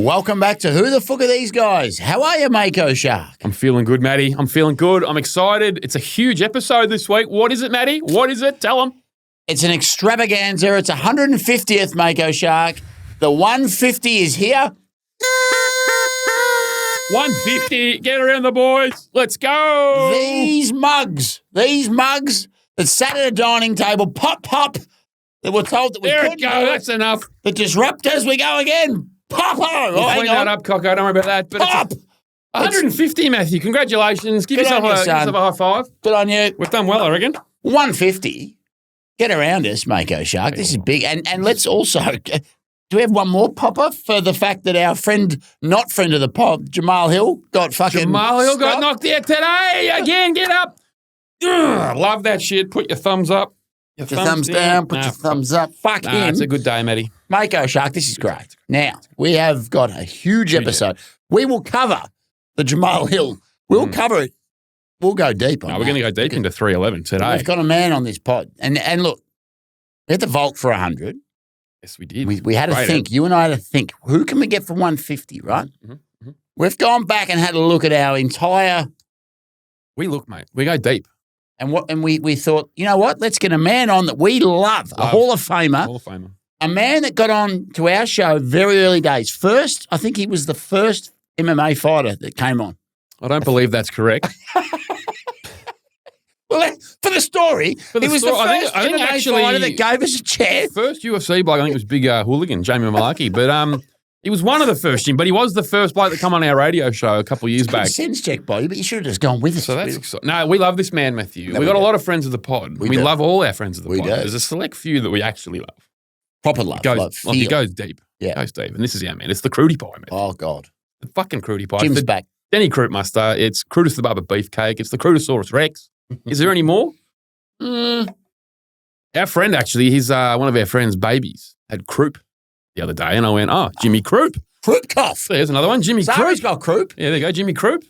Welcome back to Who the Fuck Are These Guys? How are you, Mako Shark? I'm feeling good, Matty. I'm feeling good. I'm excited. It's a huge episode this week. What is it, Matty? What is it? Tell them. It's an extravaganza. It's 150th, Mako Shark. The 150 is here. 150. Get around the boys. Let's go. These mugs that sat at a dining table, pop, that were told that we There couldn't it go. That's enough. The disruptors, we go again. Pop! We'll clean that up, Coco. Don't worry about that. But Pop! It's 150, Matthew. Congratulations. Give Good yourself on you, a son. high five. Good on you. We've done well, I reckon. 150. Get around us, Mako Shark. This is big. And let's also, do we have one more popper for the fact that our friend, not friend of the pod, Jamal Hill, got fucking Jamal Hill got stopped? knocked out today. Again, get up. Ugh, love that shit. Put your thumbs up. Your thumbs down, put your thumbs up. Fuck him. It's a good day, Matty. Mako Shark, this is great. Now, we have got a huge episode. We will cover the Jamal Hill. We'll cover it. We'll go deep on No, we're going to go deep into 311 today. We've got a man on this pod. And look, we had the Volk for 100. Yes, we did. We had to think. You and I had to think. Who can we get for 150, right? Mm-hmm. We've gone back and had a look at our entire... We look, mate. We go deep. And we thought, you know what? Let's get a man on that we love. A Hall of Famer. Hall of Famer. A man that got on to our show very early days. First, I think he was the first MMA fighter that came on. I don't believe that's correct. Well, for the story, he was the first I think MMA actually, fighter that gave us a chance. First UFC bloke, I think it was Big Hooligan, Jamie Malaki. But he was one of the first, Jim, but he was the first bloke that come on our radio show a couple of years back. Sense check, buddy, but you should have just gone with us. So that's exciting. No, we love this man, Matthew. No, we got a lot of friends of the pod. We love all our friends of the pod. do. There's a select few that we actually love. Proper love. It goes deep. Yeah. It goes deep. And this is our man. It's the Crutie Pie, man. Oh, God. The fucking Crutie Pie. Jim's the back. Denny Crute Muster. It's Crutus the Barber Beefcake. It's the Crutosaurus Rex. Is there any more? Our friend, actually, he's one of our friends' babies, had croup the other day. And I went, oh, Jimmy Crute. Croup cough. There's another one, Jimmy Sarah's Crute. got croup. Yeah, there you go, Jimmy Crute.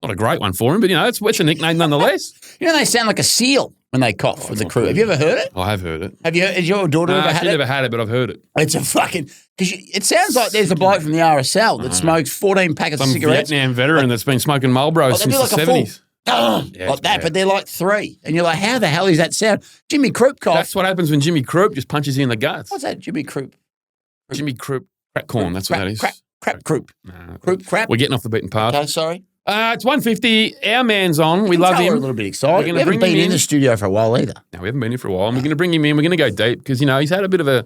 Not a great one for him, but, it's a nickname nonetheless. You know, they sound like a seal when they cough with the croup. Have you ever heard it? I have heard it. Has your daughter ever had it? She's never had it, but I've heard it. It's a fucking... Because it sounds like there's a bloke from the RSL that smokes 14 packets of cigarettes. Vietnam veteran that's been smoking Marlboro since the 70s. Like that, but they're like 3. And you're like, how the hell is that sound? Jimmy Croup cough. That's what happens when Jimmy Crute just punches you in the guts. What's that, Jimmy Croup? Jimmy Crute crack corn, that's what that is. Crap croup. Nah, Croup crap. We're getting off the beaten path. Okay, sorry. It's 150. Our man's on. We love him. We're a little bit excited. We haven't bring been him in the studio for a while either. No, we haven't been here for a while. And we're going to bring him in. We're going to go deep because, he's had a bit of a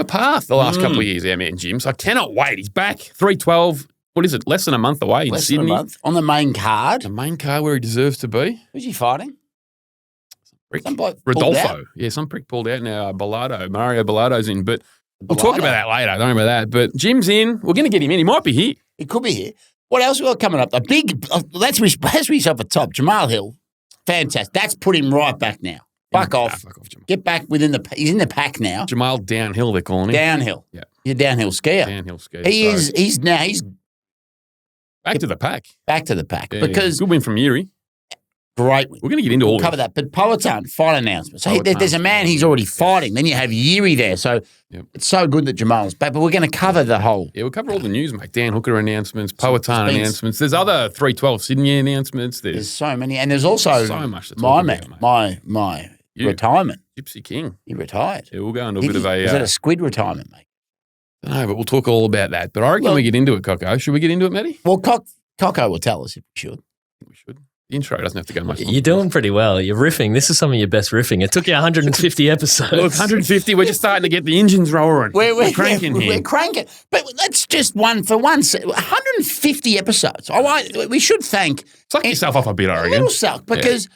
path the last couple of years, our man Jim. So I cannot wait. He's back. 312. What is it? Less than a month away in Sydney. Less than a month. On the main card. The main card where he deserves to be. Who's he fighting? Some bloke Rodolfo. Yeah, some prick pulled out now. Mario Bellado's in. But we'll talk about that later. Don't worry about that. But Jim's in. We're going to get him in. He might be here. He could be here. What else we got coming up? A big, let's yourself at top. Jamal Hill. Fantastic. That's put him right back now. Fuck off. Jamal. Get back he's in the pack now. Jamal Downhill, they're calling him. Downhill. Yeah. You're a downhill skier. Downhill skier. He's back to the pack. Back to the pack. Yeah, because good win from Yuri. Great win. We're going to get into all cover that. But Poatan, fight announcement. So there's a man he's already fighting. Then you have Yuri there. So it's so good that Jamal's back. But we're going to cover the whole. Yeah, we'll cover all the news, mate. Dan Hooker announcements, Poatan announcements. There's other 312 Sydney announcements. There's so many. And there's also so much to talk about, my retirement. Gypsy King. He retired. Yeah, we'll go into a bit of a... Is that a squid retirement, mate? No, but we'll talk all about that. But I reckon we get into it, Coco. Should we get into it, Matty? Well, Coco will tell us if we should. We should. The intro doesn't have to go much longer. You're doing pretty well. You're riffing. This is some of your best riffing. It took you 150 episodes. Look, 150, we're just starting to get the engines rolling. We're cranking here. We're cranking. But that's just 150 episodes. We should thank... Suck yourself off a bit, I reckon. A little suck, because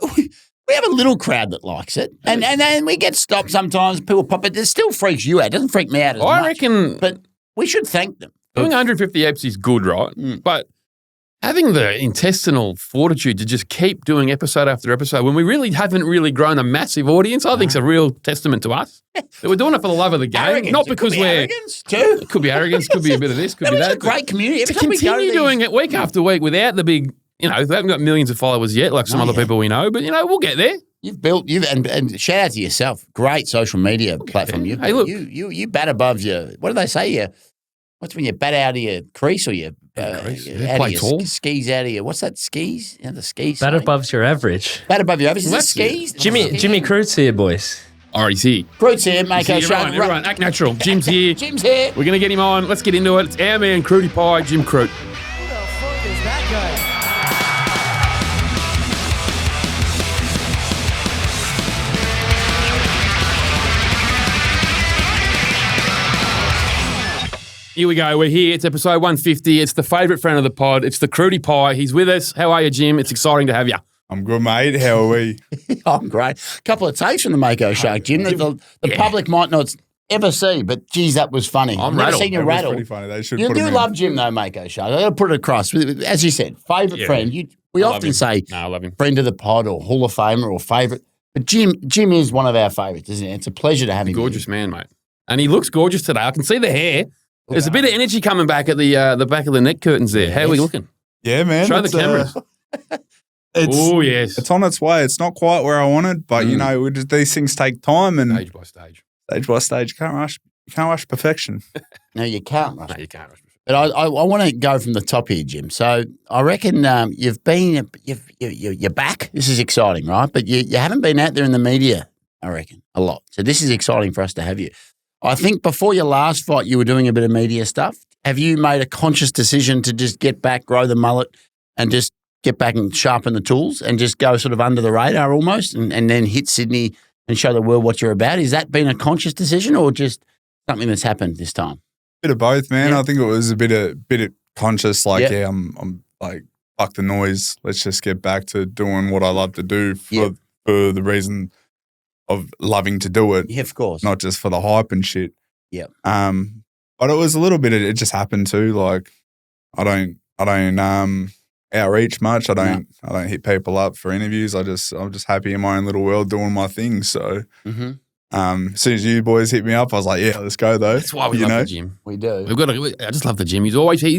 we have a little crowd that likes it. And then we get stopped sometimes. People pop it. It still freaks you out. It doesn't freak me out as much. I reckon... But we should thank them. Doing 150 eps is good, right? But... having the intestinal fortitude to just keep doing episode after episode when we really haven't really grown a massive audience, I think it's a real testament to us. That we're doing it for the love of the game, arrogance. not because we're... arrogance too. It could be arrogance, could be a bit of this, could be that. It's a great community. Every To time we go continue to doing it week after week without the big, they haven't got millions of followers yet like some other people we know, but, we'll get there. And shout out to yourself. Great social media platform. Hey, look. You bat above your, what do they say? What's when you bat out of your crease or your crease. out Yeah, of play your tall. skis out of your, what's that, skis? The skis. Bat above your average. Bat above your average. Is that That's skis? Jimmy Crute's here, boys. All right, he's here. Crute's here, Mako. Everyone, act natural. Jim's here. Jim's here. We're going to get him on. Let's get into it. It's our man, Crutie Pie, Jim Crute. Who the fuck is that guy? Here we go. We're here. It's episode 150. It's the favourite friend of the pod. It's the Crutie Pie. He's with us. How are you, Jim? It's exciting to have you. I'm good, mate. How are we? I'm great. A couple of takes from the Mako Shark, Jim, that the public might not ever see, but geez, that was funny. I'm I've never rattled. seen you That was rattle. pretty funny. They should You put do him in. love Jim, though, Mako Shark. I got to put it across. As you said, favourite Yeah. friend. We I love often him. say No, I love him. friend of the pod or Hall of Famer or favourite. But Jim is one of our favourites, isn't it? It's a pleasure to have him. Gorgeous man, mate. And he looks gorgeous today. I can see the hair. There's a bit of energy coming back at the back of the neck curtains there. How are we looking? Yeah, man. Show the it's, cameras. It's, Oh, yes. it's on its way. It's not quite where I wanted, but you know, these things take time and Stage by stage. stage by stage. You can't rush perfection. No, you can't. Rush. No, you can't. But I want to go from the top here, Jim. So I reckon you're back. This is exciting, right? But you haven't been out there in the media, I reckon, a lot. So this is exciting for us to have you. I think before your last fight, you were doing a bit of media stuff. Have you made a conscious decision to just get back, grow the mullet, and just get back and sharpen the tools and just go sort of under the radar almost and then hit Sydney and show the world what you're about? Has that been a conscious decision or just something that's happened this time? Bit of both, man. Yeah. I think it was a bit of conscious. Like, Yeah. I'm like, fuck the noise. Let's just get back to doing what I love to do Yeah. for the reason of loving to do it, Yeah, of course. not just for the hype and shit. Yep. But it was a little bit. It just happened too. Like, I don't outreach much. I don't hit people up for interviews. I'm just happy in my own little world doing my thing. So, Mm-hmm. as soon as you boys hit me up, I was like, yeah, let's go though. That's why we love the Jim. We do. I just love the Jim. He's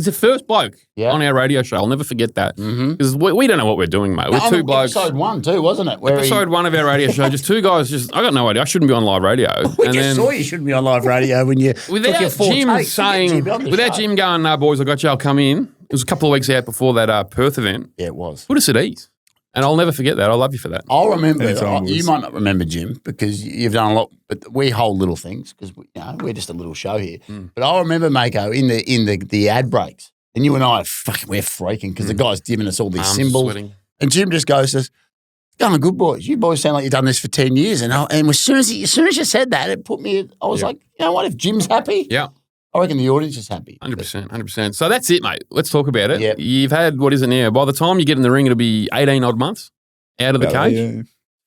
the first bloke Yeah. on our radio show. I'll never forget that. Mm-hmm. Because we don't know what we're doing, mate. We're two blokes. Episode 1 too, wasn't it? Where Episode 1 of our radio show, just two guys. I got no idea. I shouldn't be on live radio. we just saw you shouldn't be on live radio when you took your Without four Jim takes to get saying, Jim on the without show. Jim going, "Nah, boys, I got you. I'll come in." It was a couple of weeks out before that Perth event. Yeah, it was. Put us at ease, and I'll never forget that. I love you for that. I'll remember. Anytime, You Liz. might not remember, Jim, because you've done a lot. But we hold little things because we're just a little show here. But I'll remember, Mako, in the ad breaks, and you and I we're freaking because the guy's giving us all these Arms symbols, sweating. and Jim just goes to us, "It's going good, boys. You boys sound like you've done this for 10 years." And as soon as you said that, it put me. I was Yeah. like, you know what? If Jim's happy, Yeah, I reckon the audience is happy. 100%. So that's it, mate. Let's talk about it. Yep. You've had, what is it now? By the time you get in the ring, it'll be 18 odd months out of the About that, cage. yeah.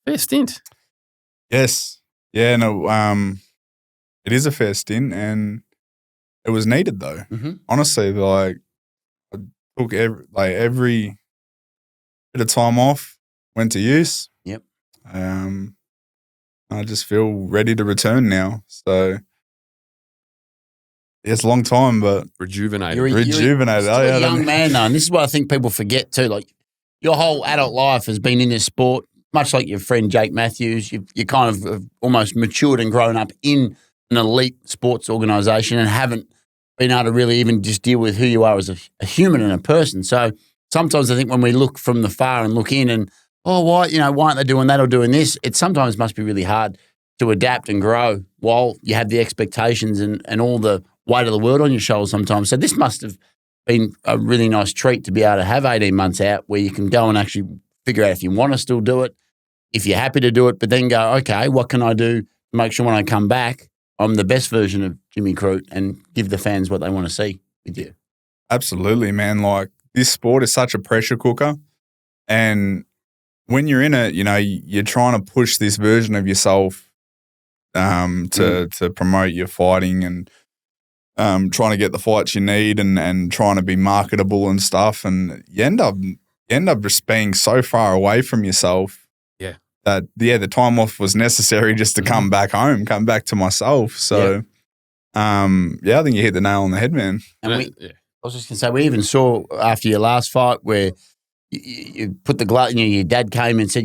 Fair stint. Yes. Yeah. No. It is a fair stint, and it was needed though. Mhm. Honestly, like I took every bit of time off, went to use. Yep. I just feel ready to return now. So it's a long time, but Rejuvenated. You're rejuvenated. Still a young man, though, and this is what I think people forget too. Like your whole adult life has been in this sport, much like your friend Jake Matthews. You kind of have almost matured and grown up in an elite sports organisation and haven't been able to really even just deal with who you are as a human and a person. So sometimes I think when we look from the far and look in and why aren't they doing that or doing this? It sometimes must be really hard to adapt and grow while you have the expectations and all the weight of the world on your shoulders sometimes. So this must have been a really nice treat to be able to have 18 months out where you can go and actually figure out if you want to still do it, if you're happy to do it, but then go, okay, what can I do to make sure when I come back, I'm the best version of Jimmy Crute and give the fans what they want to see with you. absolutely, man. Like this sport is such a pressure cooker, and when you're in it, you're trying to push this version of yourself to promote your fighting and trying to get the fights you need and trying to be marketable and stuff. And you end up just being so far away from yourself. Yeah. That, the time off was necessary just to come back home, come back to myself. So, I think you hit the nail on the head, man. And Yeah. I was just going to say, we even saw after your last fight where you put the glove, your dad came and said,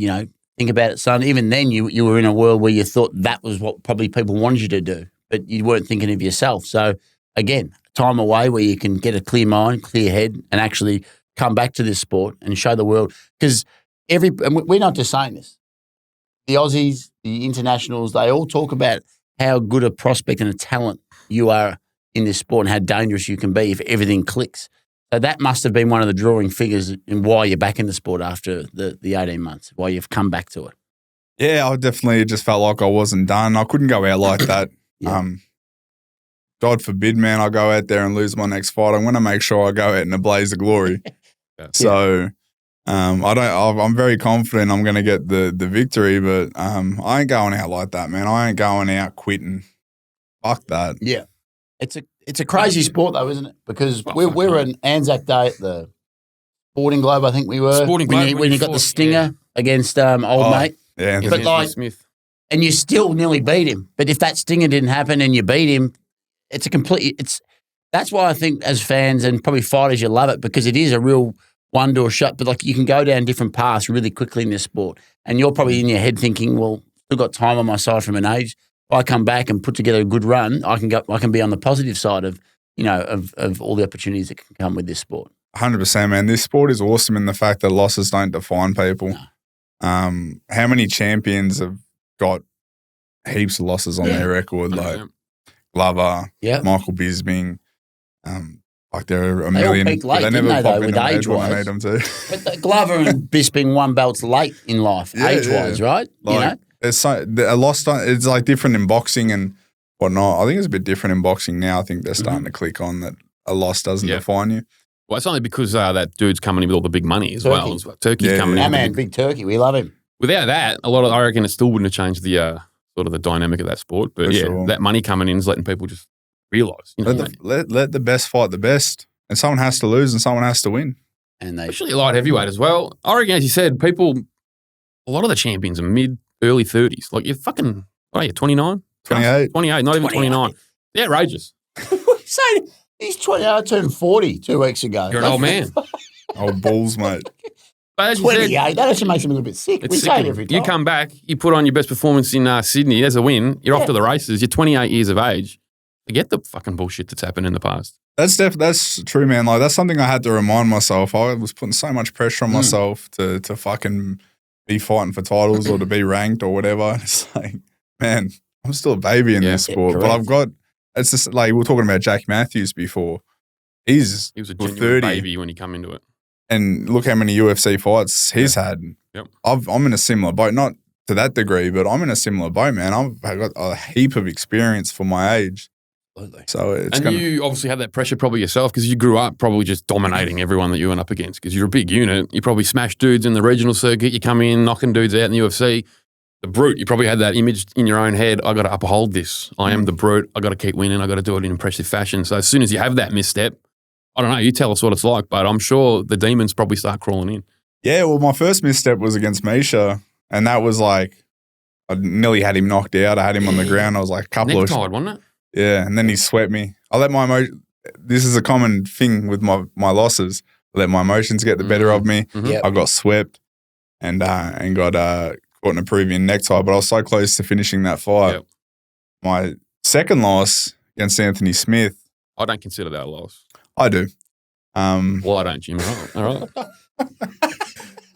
think about it, son. Even then you were in a world where you thought that was what probably people wanted you to do, but you weren't thinking of yourself. So again, time away where you can get a clear mind, clear head, and actually come back to this sport and show the world. Because and we're not just saying this. The Aussies, the internationals, they all talk about how good a prospect and a talent you are in this sport and how dangerous you can be if everything clicks. So that must have been one of the drawing figures in why you're back in the sport after the 18 months, why you've come back to it. Yeah, I definitely just felt like I wasn't done. I couldn't go out like that. Yeah. God forbid, man, I go out there and lose my next fight. I'm going to make sure I go out in a blaze of glory. So I'm very confident I'm going to get the victory, but I ain't going out like that, man. I ain't going out quitting. Fuck that. Yeah. It's a crazy sport though, isn't it? Because we were an Anzac Day at the Sporting Globe, I think we were. Sporting Globe when you got the stinger against old mate. Yeah, But like, Smith. and you still nearly beat him. But if that stinger didn't happen and you beat him, that's why I think as fans and probably fighters, you love it because it is a real one-door shut. But like you can go down different paths really quickly in this sport. And you're probably in your head thinking, well, still got time on my side from an age. If I come back and put together a good run, I can be on the positive side of, of all the opportunities that can come with this sport. 100%, man. This sport is awesome in the fact that losses don't define people. No. How many champions have got heaps of losses on their record? Like Glover, Michael Bisping, like there are a million. All peaked late, they didn't never they, pop though, in with the head when I age-wise? need them to. But Glover and Bisping won belts late in life, age-wise, right? Like, it's a loss. It's like different in boxing and whatnot. I think it's a bit different in boxing now. I think they're starting to click on that a loss doesn't define you. Well, it's only because that dude's coming in with all the big money as well. Turkey's coming in. Our man, Big Turkey, we love him. Without that, I reckon it still wouldn't have changed the sort of the dynamic of that sport. But that money coming in is letting people just realise. Let the best fight the best, and someone has to lose and someone has to win. And especially light heavyweight as well. I reckon, as you said, a lot of the champions are early 30s. Like you're fucking, what are you, 29? 28. 28, not even 29. Yeah, outrageous. saying he's 20. I turned 40 2 weeks ago. You're an old man. Old balls, mate. But as you 28. said, That actually makes him a little bit sick. We say it every time. you come back, you put on your best performance in Sydney, there's a win, you're off to the races, you're 28 years of age. Forget the fucking bullshit that's happened in the past. That's true, man. Like that's something I had to remind myself. I was putting so much pressure on myself to fucking be fighting for titles or to be ranked or whatever. It's like, man, I'm still a baby in this sport, but I've got. It's just like we were talking about Jack Matthews before. He was a genuine baby when he come into it. And look how many UFC fights he's had. Yep. I'm in a similar boat, not to that degree, but I'm in a similar boat, man. I've got a heap of experience for my age. Absolutely. So it's you obviously had that pressure probably yourself because you grew up probably just dominating everyone that you went up against because you're a big unit. You probably smashed dudes in the regional circuit. You come in knocking dudes out in the UFC. The brute, you probably had that image in your own head. I got to uphold this. I am the brute. I got to keep winning. I got to do it in impressive fashion. So as soon as you have that misstep, I don't know, you tell us what it's like, but I'm sure the demons probably start crawling in. Yeah, well, my first misstep was against Misha, and that was like, I nearly had him knocked out. I had him on the ground. I was like, Neck-tied, wasn't it? Yeah, and then he swept me. I let my this is a common thing with my losses. I let my emotions get the better of me. Mm-hmm. Yep. I got swept and got caught in a Peruvian necktie, but I was so close to finishing that fight. Yep. My second loss against Anthony Smith. I don't consider that a loss. I do. Well, I don't, Jim. All right.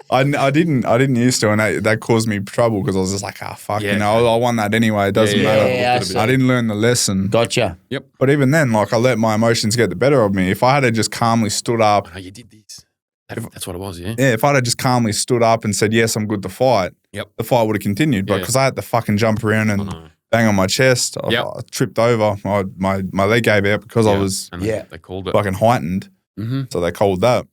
I didn't used to, and that caused me trouble because I was just like, fuck, I won that anyway. It doesn't matter. Yeah, I didn't learn the lesson. Gotcha. Yep. But even then, like, I let my emotions get the better of me. If I had just calmly stood up. Oh, you did this. That's what it was, yeah? Yeah, if I'd just calmly stood up and said, yes, I'm good to fight, the fight would have continued. But because I had to fucking jump around and bang on my chest, I tripped over. My leg gave out because I was they called it. fucking heightened. Mm-hmm. So they called that.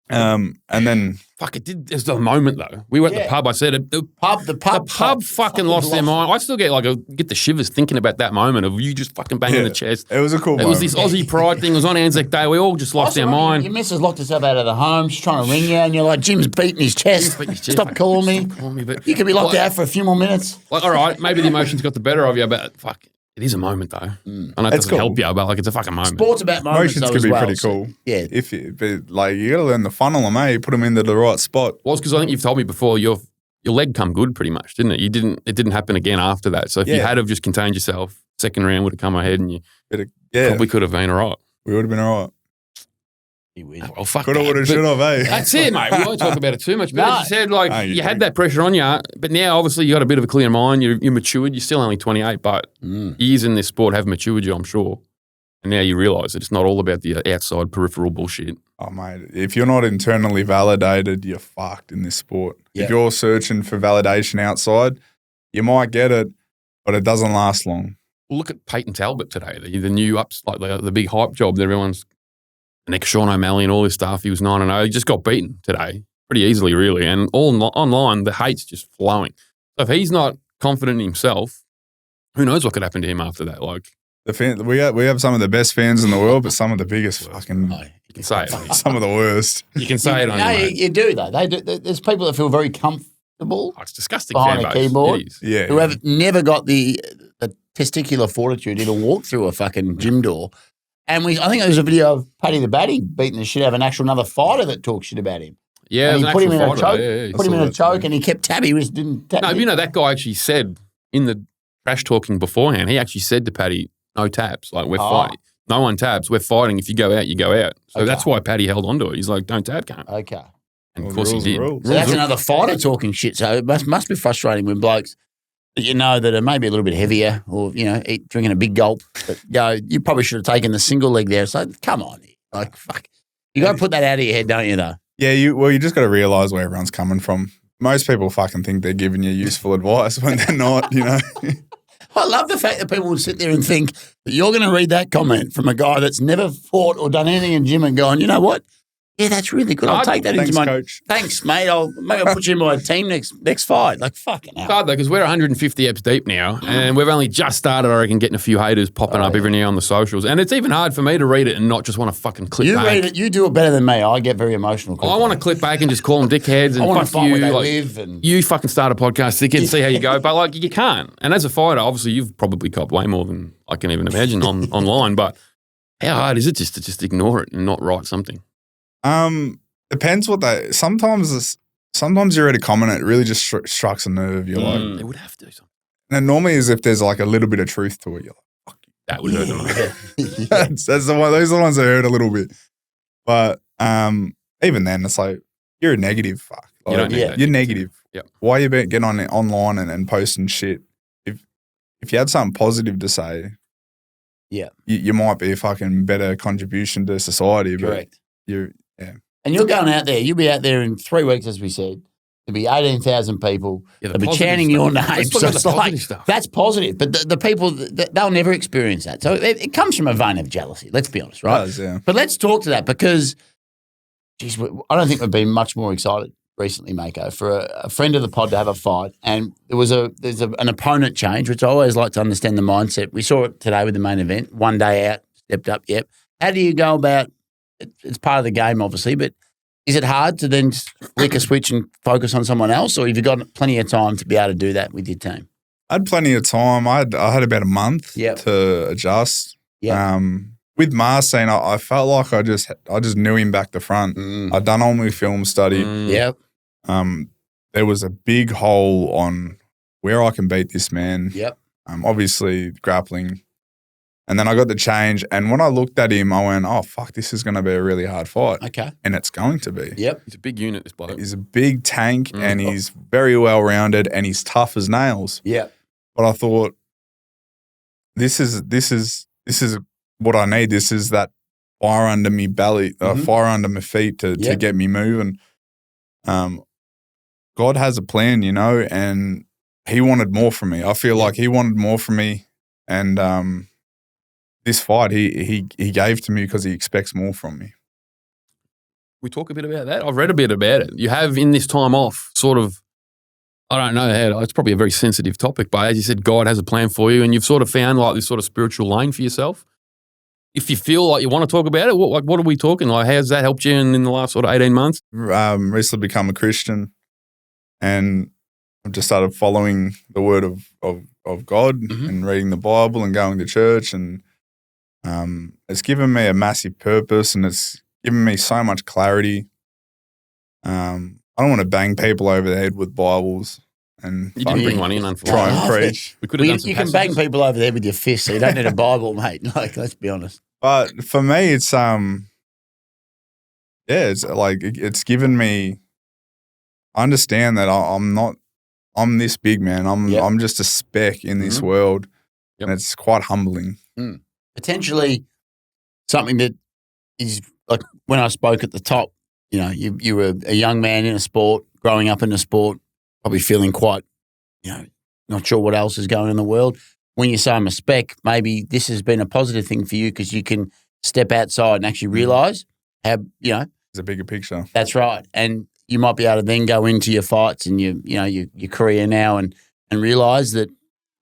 And then fuck, it did. There's a moment though. We were at the pub. I said it. The pub fucking lost their mind. I still get the shivers thinking about that moment of you just fucking banging the chest. It was a cool It moment. was this Aussie pride thing. It was on Anzac Day. We all just lost our mind. Your missus locked herself out of the home. She's trying to ring you, and you're like, Jim's beating his chest. Stop calling me. But You could be locked out for a few more minutes. like, all right, maybe the emotions got the better of you, but fuck, it is a moment though. I know it doesn't help you, but like it's a fucking moment. Sport's about moments. Emotions though, can as be well, pretty cool. Yeah. But like you got to learn to funnel them, You put them into the right spot. Well, it's because I think you've told me before your leg come good pretty much, didn't it? It didn't happen again after that. So if you had have just contained yourself, second round would have come ahead and you. Yeah. Probably could have been all right. We would have been all right. Well, fuck Could have, that. would have, But should have, eh? That's it, mate. We won't talk about it too much. But No. as you said, like, No, you had that pressure on you, but now obviously you got a bit of a clear mind. You're matured. You're still only 28, but years in this sport have matured you, I'm sure. And now you realise that it's not all about the outside peripheral bullshit. Oh, mate, if you're not internally validated, you're fucked in this sport. Yeah. If you're searching for validation outside, you might get it, but it doesn't last long. Well, look at Peyton Talbot today, the new ups, like the big hype job that everyone's next Sean O'Malley and all this stuff. He was 9-0. He just got beaten today pretty easily, really. And all online, the hate's just flowing. So if he's not confident in himself, who knows what could happen to him after that? Like, We have some of the best fans in the world, but some of the biggest fucking, you can say it. some of the worst. You can say it on No, your you do though. They do. There's people that feel very comfortable Oh, it's disgusting. behind fan a base. keyboard. It is. Yeah. who have never got the testicular fortitude to walk through a fucking gym door. And I think there was a video of Paddy the Batty beating the shit out of another fighter that talked shit about him. Yeah, And it was he put an him in a actual choke. fighter. Yeah, yeah. Put him in saw a that choke, too. and he kept tab. He just didn't tap. No, you know, that guy actually said in the trash talking beforehand, he actually said to Paddy, no tabs. Like, we're fighting. No one tabs. We're fighting. If you go out, you go out. So Okay. that's why Paddy held on to it. He's like, don't tab, cunt. Okay. And of Well, course he rules are did. rules. So that's another fighter talking shit. So it must be frustrating when blokes that you know that are maybe a little bit heavier or, drinking a big gulp. But you probably should have taken the single leg there. So come on. Like, fuck. You got to put that out of your head, don't you, though? Yeah, you just got to realise where everyone's coming from. Most people fucking think they're giving you useful advice when they're not, you know. I love the fact that people will sit there and think that you're going to read that comment from a guy that's never fought or done anything in gym and going, you know what? Yeah, that's really good. I'll take that Thanks, into my coach. Thanks, mate. Maybe I'll put you in my team next fight. Like, fucking It's hell. hard though, because we're 150 eps deep now, and we've only just started, I reckon, getting a few haters popping up every now on the socials. And it's even hard for me to read it and not just want to fucking click You back. read it. You do it better than me. I get very emotional. I want to click back and just call them dickheads and I want to fuck find you. where they Like, live. And you fucking start a podcast, dickhead, and see how you go. But like, you can't. And as a fighter, obviously, you've probably copped way more than I can even imagine online. But how hard is it just to just ignore it and not write something? Depends what they. Sometimes you read a comment, it really just strikes a nerve. You're like, They would have to do something. and normally is if there's like a little bit of truth to it. You're like, That would hurt the most. that's the one. Those are the ones that hurt a little bit. But even then, it's like you're a negative. Fuck. You Like, don't need that. You're negative. Yep. Why are you getting on online and posting shit? If you had something positive to say, Yeah. you might be a fucking better contribution to society. But correct. you're And you're going out there. You'll be out there in 3 weeks, as we said. There'll be 18,000 people. Yeah, the They'll be positive chanting stuff. your Let's name. talk So about the it's like, positive stuff. that's positive. But the people, they'll never experience that. So it comes from a vein of jealousy, let's be honest, right? does, yeah. But let's talk to that because, geez, I don't think we've been much more excited recently, Mako, for a friend of the pod to have a fight. And there's an opponent change, which I always like to understand the mindset. We saw it today with the main event. 1 day out, stepped up, yep. How do you go about it? It's part of the game, obviously, but is it hard to then just flick a switch and focus on someone else, or have you got plenty of time to be able to do that with your team? I had plenty of time. I had about a month Yep. to adjust. Yeah. With Marcin, I felt like I just knew him back to front. I'd done all my film study. Yep. There was a big hole on where I can beat this man. Yep. Obviously grappling. And then I got the change. And when I looked at him, I went, oh, fuck, this is going to be a really hard fight. Okay. And it's going to be. Yep. He's a big unit, this bloke. He's a big tank and he's very well-rounded and he's tough as nails. Yep. But I thought, this is what I need. This is that fire under me belly, fire under my feet to get me moving. God has a plan, you know, and he wanted more from me. I feel like he wanted more from me. And this fight, he gave to me because he expects more from me. We talk a bit about that. I've read a bit about it. You have in this time off sort of, I don't know how, it's probably a very sensitive topic, but as you said, God has a plan for you and you've sort of found like this sort of spiritual lane for yourself. If you feel like you want to talk about it, what are we talking? Like, how's that helped you in the last sort of 18 months? Recently become a Christian and I've just started following the word of God and reading the Bible and going to church, and it's given me a massive purpose and it's given me so much clarity. I don't want to bang people over the head with Bibles and You didn't bring one in, try unfortunately. and preach. We could have Well, done some you can bang passages. people over there with your fist, so you don't need a Bible, mate. Like, let's be honest. But for me, it's it's like it's given me. I understand that I'm this big, man. Yep. I'm just a speck in this Mhm. world, Yep. and it's quite humbling. Potentially something that is like when I spoke at the top, you know, you were a young man in a sport, growing up in a sport, probably feeling quite, you know, not sure what else is going on in the world. When you say I'm a spec, maybe this has been a positive thing for you because you can step outside and actually realise how, you know, It's a bigger picture. that's right. And you might be able to then go into your fights and your career now and realise that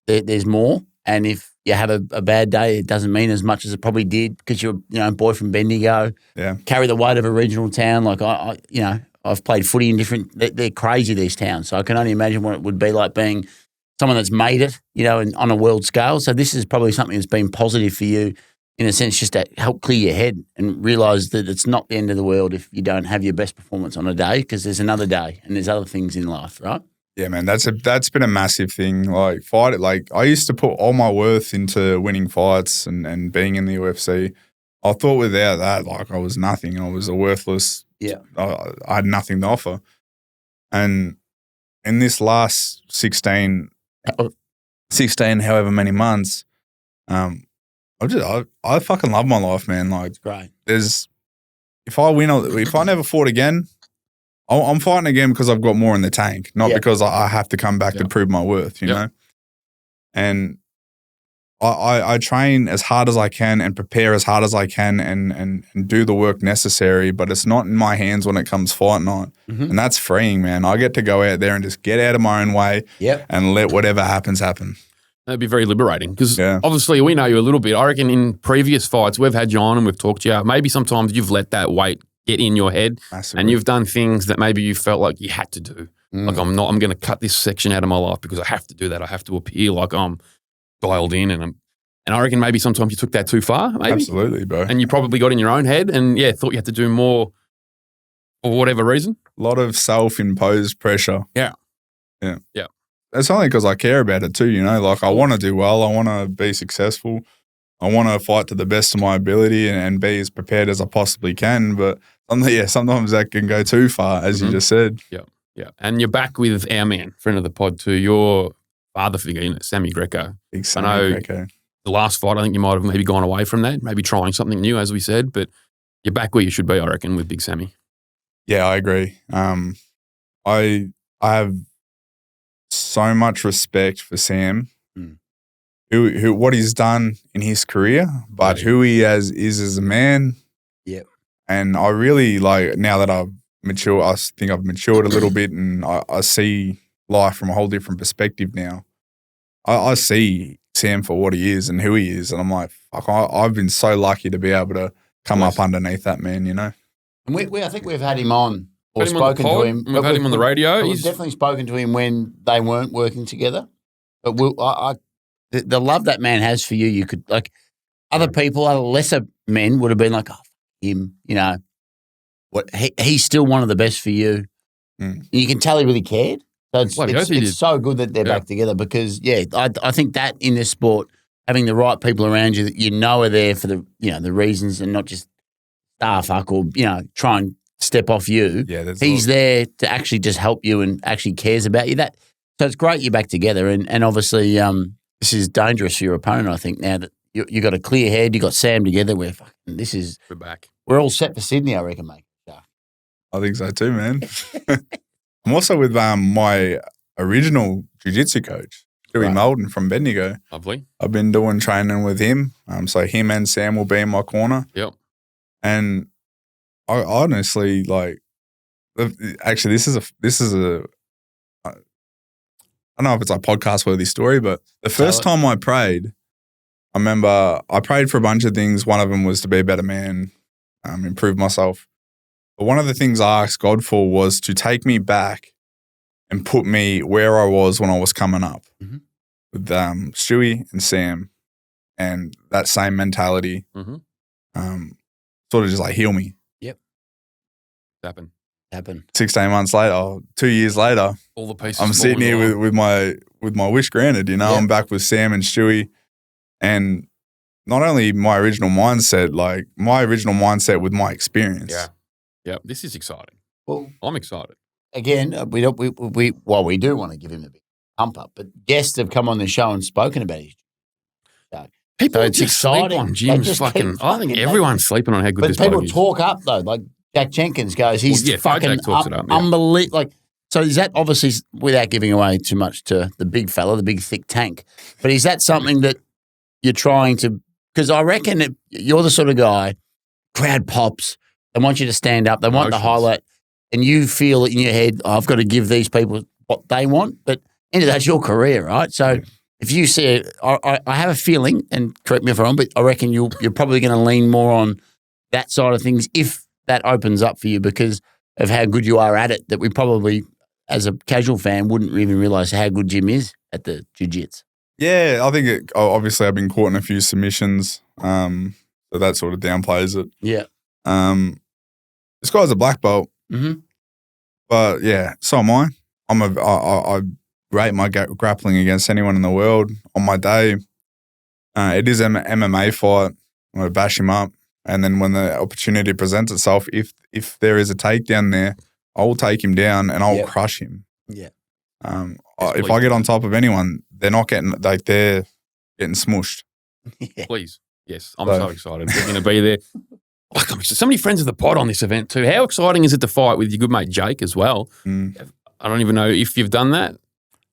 there's more. And if you have a bad day, it doesn't mean as much as it probably did because you're, you know, boy from Bendigo. Yeah. Carry the weight of a regional town. Like I you know, I've played footy in different. They're crazy, these towns. So I can only imagine what it would be like being someone that's made it, you know, on a world scale. So this is probably something that's been positive for you in a sense, just to help clear your head and realise that it's not the end of the world if you don't have your best performance on a day because there's another day and there's other things in life, right? Yeah, man, that's been a massive thing. Like I used to put all my worth into winning fights and being in the UFC. I thought without that, like I was nothing. I was a worthless. Yeah. I had nothing to offer. And in this last 16, however many months, I fucking love my life, man. Like, Great. if I never fought again, I'm fighting again because I've got more in the tank, not because I have to come back to prove my worth, you know? And I train as hard as I can and prepare as hard as I can and do the work necessary, but it's not in my hands when it comes fight night. Mm-hmm. And that's freeing, man. I get to go out there and just get out of my own way and let whatever happens happen. That'd be very liberating because Yeah. obviously we know you a little bit. I reckon in previous fights, we've had you on and we've talked to you. Maybe sometimes you've let that weight get in your head Massively. and you've done things that maybe you felt like you had to do. Like I'm going to cut this section out of my life because I have to do that. I have to appear like I'm dialed in and I reckon maybe sometimes you took that too far, maybe. Absolutely, bro. And you probably got in your own head and thought you had to do more for whatever reason. A lot of self-imposed pressure. Yeah. That's only because I care about it too, you know? Like I want to do well. I want to be successful. I want to fight to the best of my ability and be as prepared as I possibly can. But sometimes that can go too far, as you just said. Yeah. And you're back with our man, friend of the pod too, your father figure, you know, Sammy Greco. Big I know Greco. the last fight, I think you might have maybe gone away from that, maybe trying something new, as we said, but you're back where you should be, I reckon, with Big Sammy. Yeah, I agree. I have so much respect for Sam, who what he's done in his career, but who he is as a man. Yep. And I really like now that I've matured. I think I've matured a little bit, and I see life from a whole different perspective now. I see Sam for what he is and who he is, and I'm like, fuck, I've been so lucky to be able to come up underneath that man, you know. And I think we've had him on or Had him on the spoken pod, to him. and we've had him on the radio. We've He's definitely spoken to him when they weren't working together. But the love that man has for you, you could, like, other people, other lesser men would have been like, oh, him, you know. He's still one of the best for you. You can tell he really cared. So it's so good that they're back together because, I think that in this sport, having the right people around you that you know are there for the, you know, the reasons and not just star fuck or, you know, try and step off you. Yeah, he's there to actually just help you and actually cares about you. So it's great you're back together. And obviously this is dangerous for your opponent, I think, now that you got a clear head, you got Sam together. We're back. We're all set for Sydney, I reckon, mate. I think so too, man. I'm also with my original jiu-jitsu coach, Joey Melton from Bendigo. Lovely. I've been doing training with him. So him and Sam will be in my corner. Yep. And I honestly, like, actually, this is a I don't know if it's a podcast worthy story, but the first time I prayed, I remember I prayed for a bunch of things. One of them was to be a better man, improve myself. But one of the things I asked God for was to take me back and put me where I was when I was coming up with Stewie and Sam and that same mentality. Sort of just like heal me. Happened. Happen. 16 months later, 2 years later, All the pieces. I'm sitting here with my wish granted. You know, Yeah. I'm back with Sam and Stewie, and not only my original mindset with my experience. Yeah. Yeah. This is exciting. Well, I'm excited. again, we do want to give him a big pump up, but guests have come on the show and spoken about his. People So it's just sleep exciting. on They Jim's just fucking. keep I think fucking- everyone's sleeping on how good But this people bloke is. talk up though, like Jack Jenkins goes, he's Well, yeah, fucking Jack talks it up, yeah. unbelievable. Like, so is that obviously, without giving away too much to the big fella, the big thick tank, but is that something that you're trying to? Because I reckon that you're the sort of guy, crowd pops, they want you to stand up, they want the Emotions. highlight, and you feel it in your head, I've got to give these people what they want. But end of that's your career, right? So if you see it, I have a feeling, and correct me if I'm wrong, but I reckon you're probably going to lean more on that side of things if that opens up for you because of how good you are at it, that we probably, as a casual fan, wouldn't even realise how good Jim is at the jiu-jitsu. Yeah, I think obviously I've been caught in a few submissions, so that sort of downplays it. Yeah. This guy's a black belt, Mm-hmm. but yeah, so am I. I rate my grappling against anyone in the world. On my day, it is an MMA fight. I'm going to bash him up. And then when the opportunity presents itself, if there is a takedown there, I will take him down and I'll crush him. Yeah. If I get on top of anyone, they're not getting they're getting smushed. Yeah. Please. Yes. I'm so excited. We're going to be there. Like, I'm so many friends of the pod on this event too. How exciting is it to fight with your good mate Jake as well? Mm. I don't even know if you've done that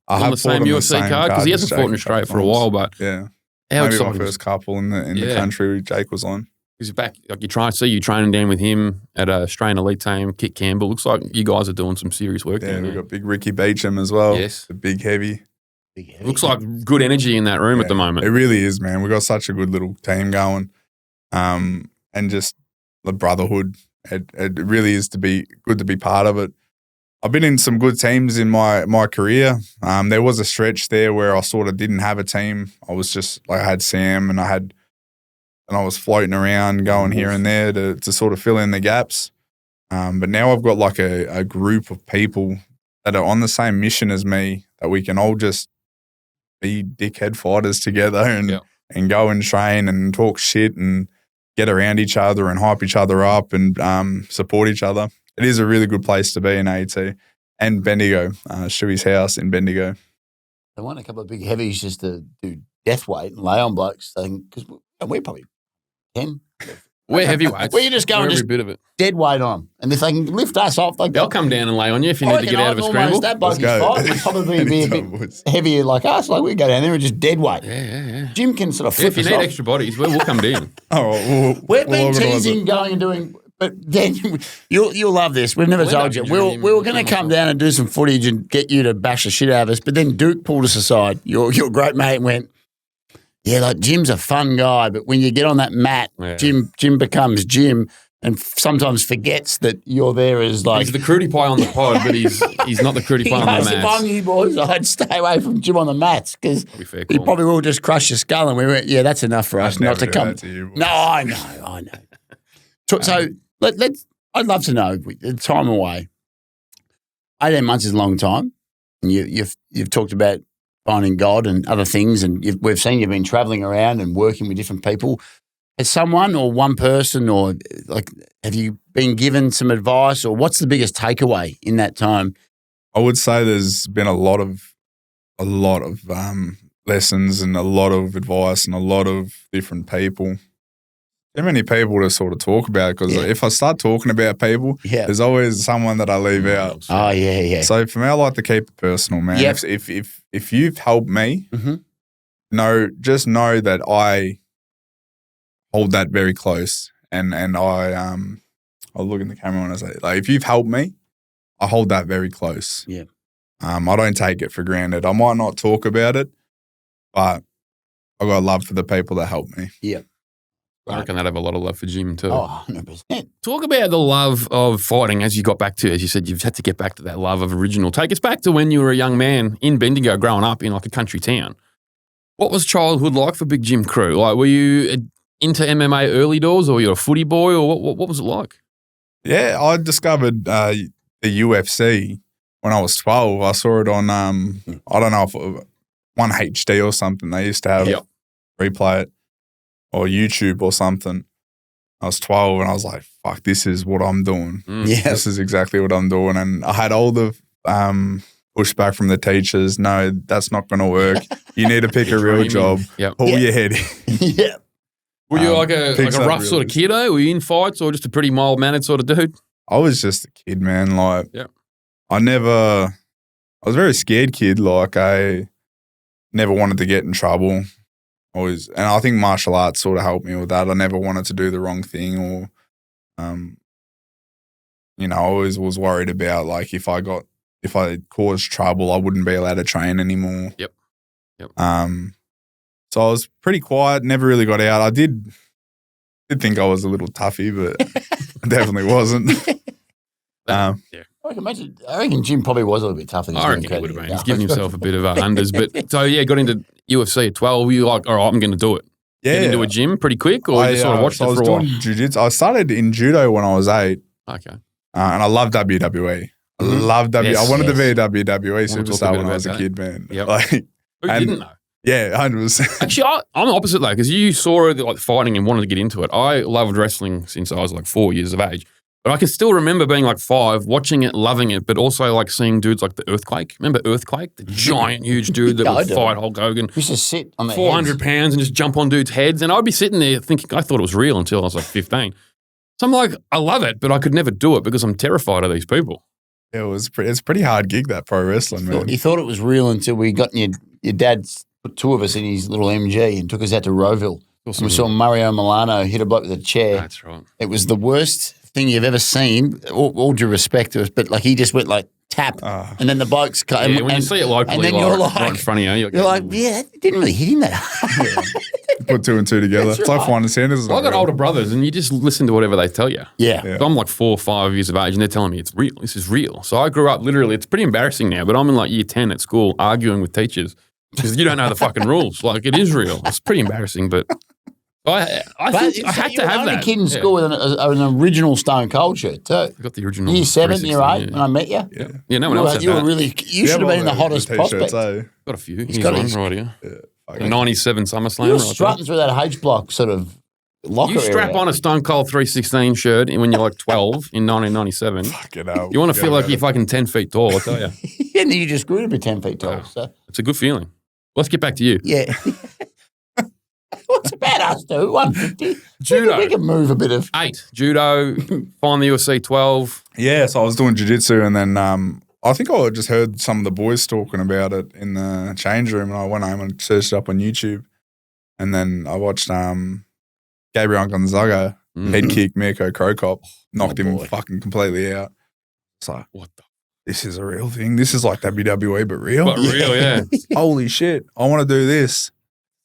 on the same UFC card because he hasn't fought in Australia for a while. But yeah, how maybe exciting my first couple in the country Jake was on. He's back. Like you training down with him at a Australian elite team. Kit Campbell. Looks like you guys are doing some serious work. Yeah, down we've there. got big Ricky Beecham as well. Yes, the big heavy. Looks like good energy in that room at the moment. It really is, man. We've got such a good little team going, and just the brotherhood. It really is good to be part of it. I've been in some good teams in my career. There was a stretch there where I sort of didn't have a team. I was just like I had Sam and I was floating around going here and there to sort of fill in the gaps. But now I've got like a group of people that are on the same mission as me that we can all just be dickhead fighters together and go and train and talk shit and get around each other and hype each other up and support each other. It is a really good place to be in AET. And Bendigo, Stewie's house in Bendigo. They want a couple of big heavies just to do death weight and lay on blokes. Because we're probably 10. We're heavyweights. Where you just go and every just bit of it. dead weight on. And if they can lift us off, They'll come down and lay on you if you need to get out of a scramble. That bloke's fight would probably be a bit heavier like us. Like we go down there and just dead weight. Yeah. Jim can sort of flip If you us need off. extra bodies, we'll come down. All right, We've been teasing, going and doing, but then you'll love this. We've never told you. We were going to come down and do some footage and get you to bash the shit out of us, but then Duke pulled us aside, your great mate, and went, yeah, like Jim's a fun guy, but when you get on that mat, Jim becomes Jim and sometimes forgets that you're there as like... He's the Crutie Pie on the pod, but he's not the Crutie Pie on the If I'm mats. you boys, I'd stay away from Jim on the mats because fair he call. probably will just crush your skull. And we went, yeah, that's enough for us not to do come. that to you, boys. No, I know. So let's. I'd love to know the time away. 18 months is a long time. And you've talked about finding God and other things, and we've seen you've been traveling around and working with different people. Has someone or one person or like have you been given some advice, or what's the biggest takeaway in that time? I would say there's been a lot of lessons and a lot of advice and a lot of different people. Too many people to sort of talk about because if I start talking about people, there's always someone that I leave out. Oh yeah. So for me, I like to keep it personal, man. Yep. If you've helped me, just know that I hold that very close, and I'll look in the camera when I say like if you've helped me, I hold that very close. Yeah. I don't take it for granted. I might not talk about it, but I got love for the people that helped me. Yeah. I reckon they'd have a lot of love for Jim too. Oh, 100%. Talk about the love of fighting as you got back to, as you said, you've had to get back to that love of original. Take us back to when you were a young man in Bendigo growing up in like a country town. What was childhood like for Big Jim Crute? Like, were you into MMA early doors or were you a footy boy or what was it like? Yeah, I discovered the UFC when I was 12. I saw it on, I don't know if it, One HD or something. They used to have replay it, or YouTube or something. I was 12 and I was like, fuck, this is what I'm doing. Yeah. This is exactly what I'm doing. And I had all the pushback from the teachers. No, that's not going to work. You need to pick a real job. Pull your head in. Yeah. Were you like a rough sort of kiddo? Were you in fights or just a pretty mild-mannered sort of dude? I was just a kid, man. Like, Yeah. I was a very scared kid. Like, I never wanted to get in trouble. And I think martial arts sort of helped me with that. I never wanted to do the wrong thing, or, I always was worried about, like, if I caused trouble, I wouldn't be allowed to train anymore. Yep. So I was pretty quiet, never really got out. I did think I was a little toughy, but I definitely wasn't. I reckon Jim probably was a little bit tougher than I reckon he would have been. He's giving himself a bit of a unders. But so, got into UFC at 12. You were like, all right, I'm going to do it. Yeah. Get into a gym pretty quick, or you just sort of watched it for a while? I was doing jiu-jitsu. I started in judo when I was 8. Okay. And I loved WWE. I loved WWE. I wanted to be a WWE superstar when I was a kid, man. Yep. Like, Who didn't know? Yeah, 100%. Actually, I'm the opposite though, because you saw it like fighting and wanted to get into it. I loved wrestling since I was like 4 years of age. But I can still remember being like 5, watching it, loving it, but also like seeing dudes like the Earthquake. Remember Earthquake? The giant, huge dude that would fight Hulk Hogan. He used to sit on the 400 pounds and just jump on dudes' heads. And I'd be sitting there thinking, I thought it was real until I was like 15. So I'm like, I love it, but I could never do it because I'm terrified of these people. Yeah, it's a pretty hard gig, that pro wrestling, man. You thought it was real until we got your dad put 2 of us in his little MG and took us out to Rowville. And we saw Mario Milano hit a bloke with a chair. That's right. It was the worst thing you've ever seen, all due respect to us, but like he just went like tap, and then the blokes cut. Yeah, when you see it locally, and then like, you're like, right in front of you, you're like, yeah, it didn't really hit him that hard. Put 2 and 2 together. It's like finding Sanders. Well, I got older brothers, and you just listen to whatever they tell you. Yeah. So I'm like 4 or 5 years of age, and they're telling me it's real. This is real. So I grew up literally. It's pretty embarrassing now, but I'm in like year 10 at school arguing with teachers because you don't know the fucking rules. Like, it is real. It's pretty embarrassing, but I think I had to have that. You were the kid in school with an original Stone Cold shirt too. I got the original. Year 7, year 8 when I met you. Yeah, no one else had you were that. really. You should have been the hottest prospect. Got a few. He's got one his- right here. Yeah, The 97 SummerSlam. You were right there. strutting through that H block sort of locker You strap area. on a Stone Cold 316 shirt when you're like 12 in 1997. Fucking hell. You want to feel like you're fucking 10 feet tall, I tell you. and then you just grew to be 10 feet tall. So It's a good feeling. Let's get back to you. yeah. What's about us, dude? 150. Judo. We can move a bit of. 8. Judo, find the UFC 12. Yeah, so I was doing jiu-jitsu, and then I think I just heard some of the boys talking about it in the change room, and I went home and searched it up on YouTube. And then I watched Gabriel Gonzaga head kick Mirko Krokop, knocked him fucking completely out. It's like, What the? this is a real thing. This is like WWE, but real. But real, yeah. Holy shit, I want to do this.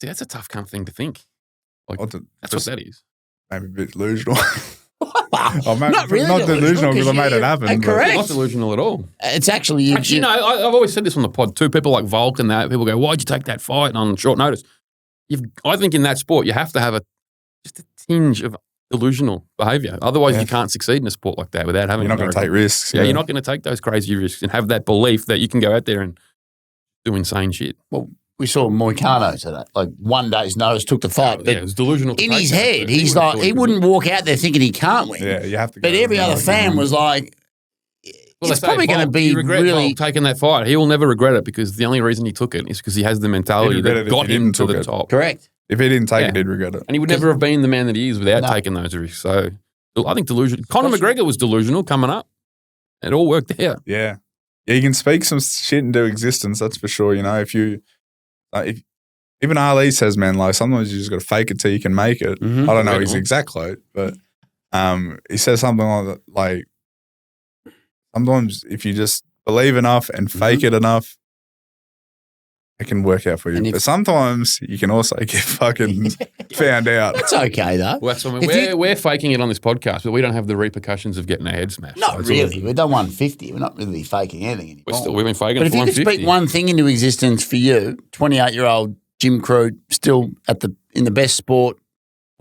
See, that's a tough kind of thing to think. Like, I'll that's what that is. Maybe a bit delusional. Not really Not delusional because I made it happen. but- correct. Not delusional at all. It's actually. Actually, no, I've always said this on the pod too. People like Volk and that, people go, why'd you take that fight on short notice? I think in that sport, you have to have just a tinge of delusional behaviour. Otherwise, you can't succeed in a sport like that without having You're not going to take risks. Yeah, you're not going to take those crazy risks and have that belief that you can go out there and do insane shit. Well, we saw Moicano today. Like 1 day's notice took the fight, but Yeah, it was delusional. to in take his that, head, but he's would've like thought he could wouldn't walk out there thinking he can't win. Yeah, you have to. But go every and other fan was like, Well, it's they say, probably going to Volk, be you regret really. Volk taking that fight. He will never regret it because the only reason he took it is because he has the mentality He'd regret that it if got he him didn't to took the it. top. Correct. If he didn't take Yeah. it, he'd regret it. And he would never have been the man that he is without No. taking those risks. So I think delusion. Conor McGregor was delusional coming up. It all worked out. Yeah. Yeah, you can speak some shit into existence, that's for sure. You know, if even Ali says, man, like sometimes you just got to fake it till you can make it. Mhm. I don't know his Incredible. exact quote, but he says something like that, like sometimes if you just believe enough and fake it enough, it can work out for you. And if- But sometimes you can also get fucking found out. It's okay though. Well, that's what I mean. If We're faking it on this podcast, but we don't have the repercussions of getting our head smashed. Not So it's really. all- We've done 150. We're not really faking anything anymore. We've been faking But it if for you could 150. speak one thing into existence for you, 28-year-old Jim Crute, still in the best sport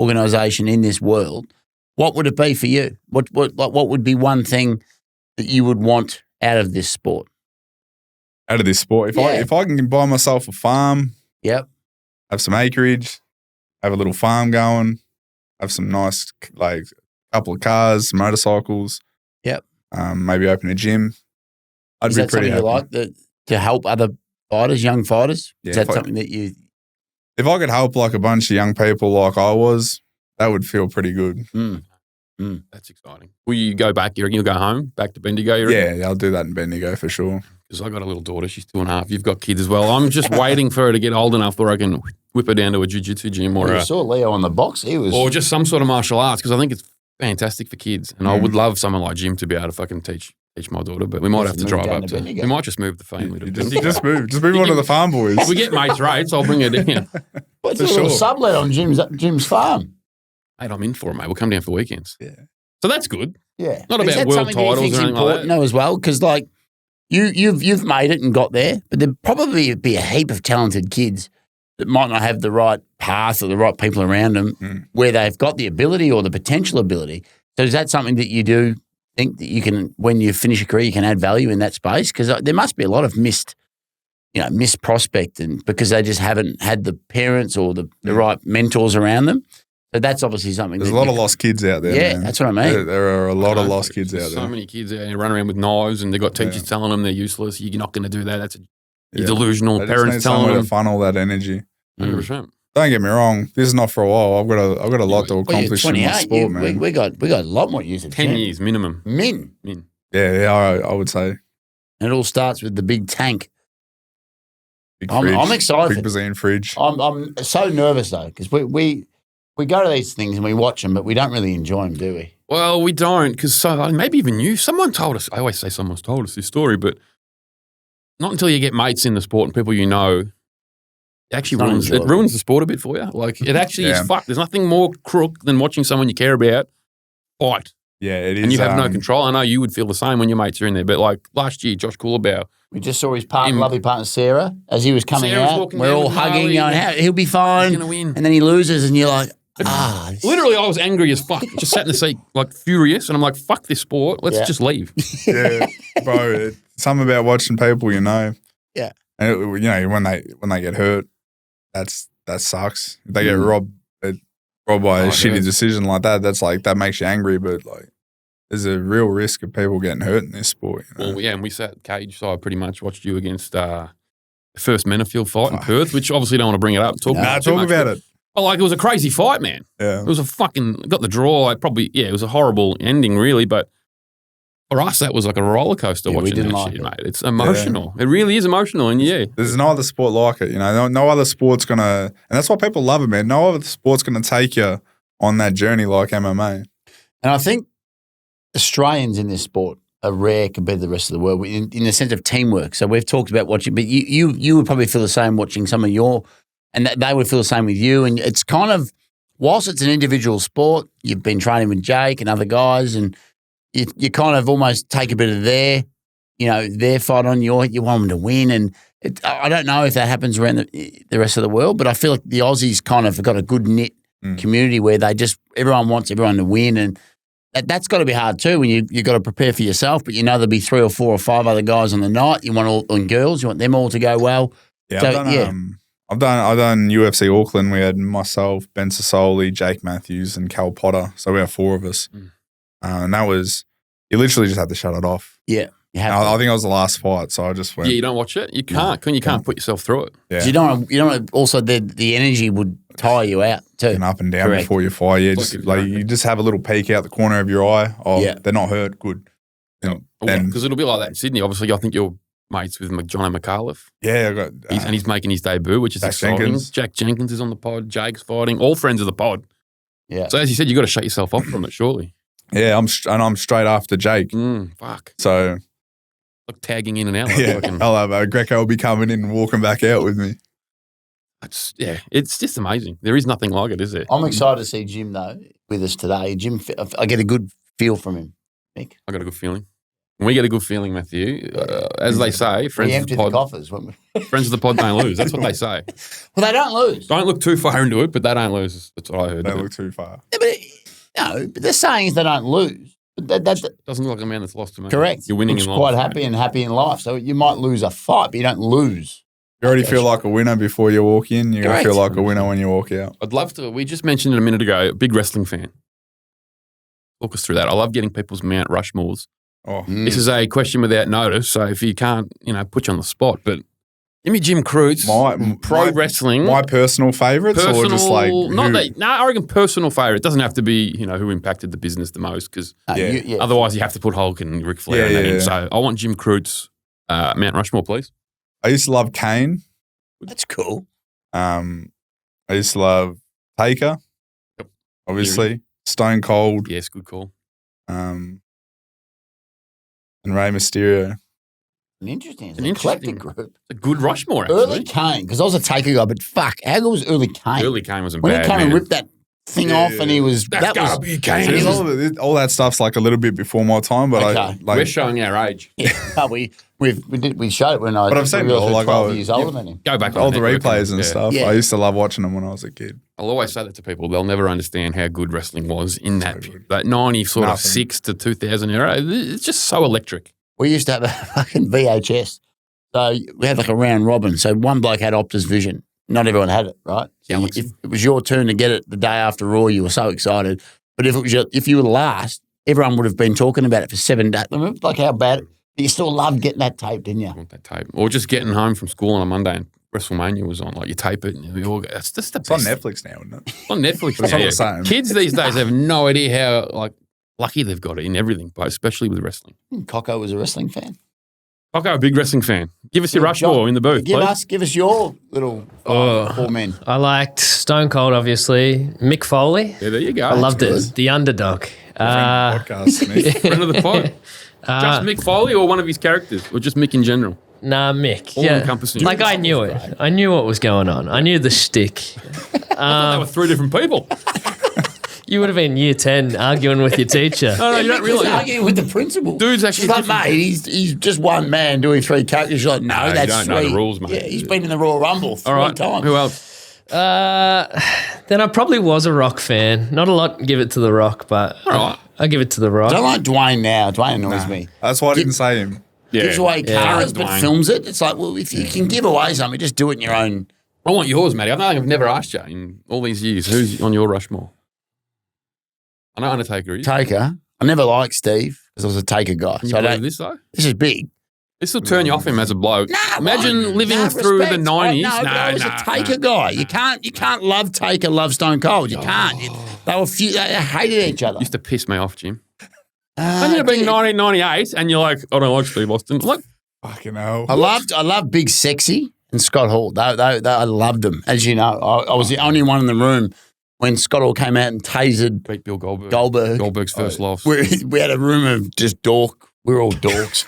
organisation in this world, what would it be for you? What would be one thing that you would want out of this sport? Out of this sport, if I can buy myself a farm, Yep. have some acreage, have a little farm going, have some nice like couple of cars, motorcycles. Yep. Maybe open a gym. I'd Is be that pretty something happy. you like to help other fighters, young fighters? Yeah, Is that if I- something that you? If I could help like a bunch of young people like I was, that would feel pretty good. That's exciting. Will you go back? You reckon you'll go home, back to Bendigo? You reckon? Yeah, I'll do that in Bendigo for sure. Because I got a little daughter. She's 2.5. You've got kids as well. I'm just waiting for her to get old enough where I can whip her down to a jiu-jitsu gym I saw Leo on the box. He was. or just some sort of martial arts because I think it's fantastic for kids. And I would love someone like Jim to be able to fucking teach my daughter. But we might have to move drive down up to to. Bendigo. We might just move the family to You Bendigo. just move on to the farm boys. If we get mates rates, I'll bring her down. What's for a little sure. sublet on Jim's farm? Mate, I'm in for it, mate. We'll come down for weekends. Yeah. So that's good. Yeah, Not Is about that world something that you titles think's or anything like important that. though as well? Because like you've made it and got there, but there'd probably be a heap of talented kids that might not have the right path or the right people around them where they've got the ability or the potential ability. So is that something that you do think that you can, when you finish your career, you can add value in that space? Because there must be a lot of missed prospect, and because they just haven't had the parents or the right mentors around them. So that's obviously something. There's a lot of lost kids out there. Yeah, man. that's what I mean. There are a lot of lost kids There's out so there. many kids out here running around with knives and they've got teachers telling them they're useless. You're not going to do that. That's you're delusional. They just Parents need telling somewhere them. to funnel that energy. 100%. Don't get me wrong. This is not for a while. I've got a lot to Well, you're accomplish in my 28. sport, man. We got a lot more years. 10 years minimum. Min. Yeah, I would say. And it all starts with the big tank. Big I'm fridge, excited. Big Brazilian fridge. I'm so nervous though because we go to these things and we watch them, but we don't really enjoy them, do we? Well, we don't because maybe even you. Someone told us. I always say someone's told us this story, but not until you get mates in the sport and people you know. It actually not ruins enjoyable. the sport a bit for you. Like it actually Yeah. is fucked. There's nothing more crook than watching someone you care about fight. Yeah, it is. And you have no control. I know you would feel the same when your mates are in there. But like last year, Josh Coolabauer, We just saw his partner, lovely partner Sarah, as he was coming Sarah's out. walking We're down all with hugging, Harley going, and he'll be fine. he's going to win. And then he loses, and you're like, Literally, I was angry as fuck. Just sat in the seat, like furious. And I'm like, fuck this sport. Let's Yeah. just leave. Yeah, bro. Something about watching people you know. Yeah. And when they get hurt, that sucks. If they get robbed by a shitty decision like that, that's like that makes you angry. But like, there's a real risk of people getting hurt in this sport. You know? Well, yeah, and we sat cage side pretty much, watched you against the first Mennefield fight in Perth, which obviously don't want to bring it up. Talk talk much, about but- it. Well, like it was a crazy fight, man. Yeah. It was a got the draw. Like it was a horrible ending, really. But for us, that was like a roller coaster Yeah, we watching didn't that like shit, it. mate. It's emotional. It really is emotional. And yeah, There's no other sport like it. No other sport's gonna, and that's why people love it, man. No other sport's gonna take you on that journey like MMA. And I think Australians in this sport are rare compared to the rest of the world in the sense of teamwork. So we've talked about watching, but you would probably feel the same watching some of your, and they would feel the same with you. And it's kind of, whilst it's an individual sport, you've been training with Jake and other guys, and you kind of almost take a bit of their fight on you want them to win. And I don't know if that happens around the rest of the world, but I feel like the Aussies kind of got a good knit community where everyone wants everyone to win, and that's got to be hard too when you got to prepare for yourself, but there'll be 3 or 4 or 5 other guys on the night. You want and girls, you want them all to go well. Yeah, So, I've done UFC Auckland. We had myself, Ben Sassoli, Jake Matthews, and Cal Potter. So we have 4 of us, and that was you literally just had to shut it off. Yeah, you have. I think it was the last fight, so I just went. yeah, you don't watch it. You can't. You can't put yourself through it. Yeah. You don't. Also, the energy would tire you out too. And up and down Correct. before you fire. Yeah, Like you just have a little peek out the corner of your eye. Oh, Yeah. they're not hurt. Good. And Because it'll be like that in Sydney. Obviously, I think you're mates with Johnny McAuliffe. yeah, I got, And he's making his debut, which is Jack exciting. Jenkins. Jack Jenkins is on the pod. Jake's fighting. All friends of the pod. Yeah. So as you said, you got to shut yourself off from it, surely. yeah, I'm straight after Jake. Fuck. So Like tagging in and out. Like yeah, fucking- I'll have Greco will be coming in and walking back out with me. it's just amazing. There is nothing like it, is there? I'm excited to see Jim though with us today. Jim, I get a good feel from him. Mick. I got a good feeling. And we get a good feeling, Matthew. As they say, We friends of the emptied the pod, coffers, wouldn't we? friends of the pod don't lose. That's what they say. Well, they don't lose. Don't look too far into it, but they don't lose. That's what I heard. Don't look too far. Yeah, but the saying is they don't lose. But that Doesn't look like a man that's lost to me. correct. You're winning Looks in quite life. happy in life. So you might lose a fight, but you don't lose. You already feel like a winner before you walk in. You're going to feel Correct. like a winner when you walk out. I'd love to. We just mentioned it a minute ago. Big wrestling fan. Talk us through that. I love getting people's Mount Rushmores. Oh, This is a question without notice. So if you can't, put you on the spot, but give me Jim Crute's pro wrestling. My personal favourites or just like I reckon personal favourite. It doesn't have to be, who impacted the business the most because otherwise you have to put Hulk and Ric Flair in that in. So I want Jim Crute's Mount Rushmore, please. I used to love Kane. That's cool. I used to love Taker. Yep. Obviously. Stone Cold. Yes, good call. And Rey Mysterio. It's an eclectic group. It's a good Rushmore, actually. Early Kane, because I was a Taker guy, but fuck, how good was early Kane? Early Kane wasn't when bad, he came and man. ripped that thing off, and he was That's gotta be Kane. and he was- All that stuff's like a little bit before my time, but Okay. We're showing our age. No, we showed it when I But I've seen it all, like, 12 years older than him. Go back all on the network replays and yeah. stuff. Yeah. I used to love watching them when I was a kid. I'll always say that to people. They'll never understand how good wrestling was in that good. that 90 sort of Nothing. 6 to 2000 era. It's just so electric. We used to have a fucking VHS. So we had like a round robin. So one bloke had Optus Vision. Not everyone had it, right? So Yeah, if it was your turn to get it the day after Raw, you were so excited. But if you were the last, everyone would have been talking about it for 7 days. Remember, like how bad you still loved getting that tape, didn't you? I want that tape. Or just getting home from school on a Monday and WrestleMania was on. Like you tape it and you all go, that's just the It's on best. Netflix now, isn't it? It's on Netflix. That's now, what I'm saying. Kids these days have no idea how lucky they've got it in everything, but especially with wrestling. Coco was a wrestling fan. Okay, a big wrestling fan. Give us your Yeah, Rushmore John, in the booth, please. Give us your little four men. I liked Stone Cold, obviously. Mick Foley. Yeah, there you go. I loved good. it. The underdog. Podcast, Nick. Friend of the pod. Just Mick Foley or one of his characters? Or just Mick in general? Nah, Mick. All Yeah. encompassing. Like I knew it. I knew what was going on. I knew the shtick. They were 3 different people. You would have been year 10 arguing with your teacher. No, you don't He's realise. arguing with the principal. Dude's actually She's like, different. mate, he's just one man doing 3 characters. She's like, no, you that's don't 3. know the rules, mate. Yeah, he's been in the Royal Rumble 3 All right. times. Who else? Then I probably was a Rock fan. Not a lot give it to The Rock, but All right. I give it to The I don't Rock. like Dwayne now. Dwayne annoys me. That's why I didn't say him. Gives away cars, but Dwayne. films it. It's like, well, if you can give away something, just do it in your own. I want yours, Matty. I don't think I've never asked you in all these years. Who's on your Rushmore? I know Undertaker is. Taker. I never liked Steve because I was a Taker guy. Can you So I believe don't, this, though? this is big. This will turn you off him as a bloke. Nah, Imagine why? living Nah, through respect. the 90s. No, but I was a Taker guy. You can't love Taker, love Stone Cold. You can't. They were they hated each other. Used to piss me off, Jim. Imagine it being 1998 and you're like, I don't like Steve Austin. Look, Fucking hell. I loved Big Sexy and Scott Hall. I loved them. As you know, I was the only one in the room when Scott Hall came out and tasered beat Bill Goldberg. Goldberg. Goldberg's first loss. We had a room of just dork. We're all dorks.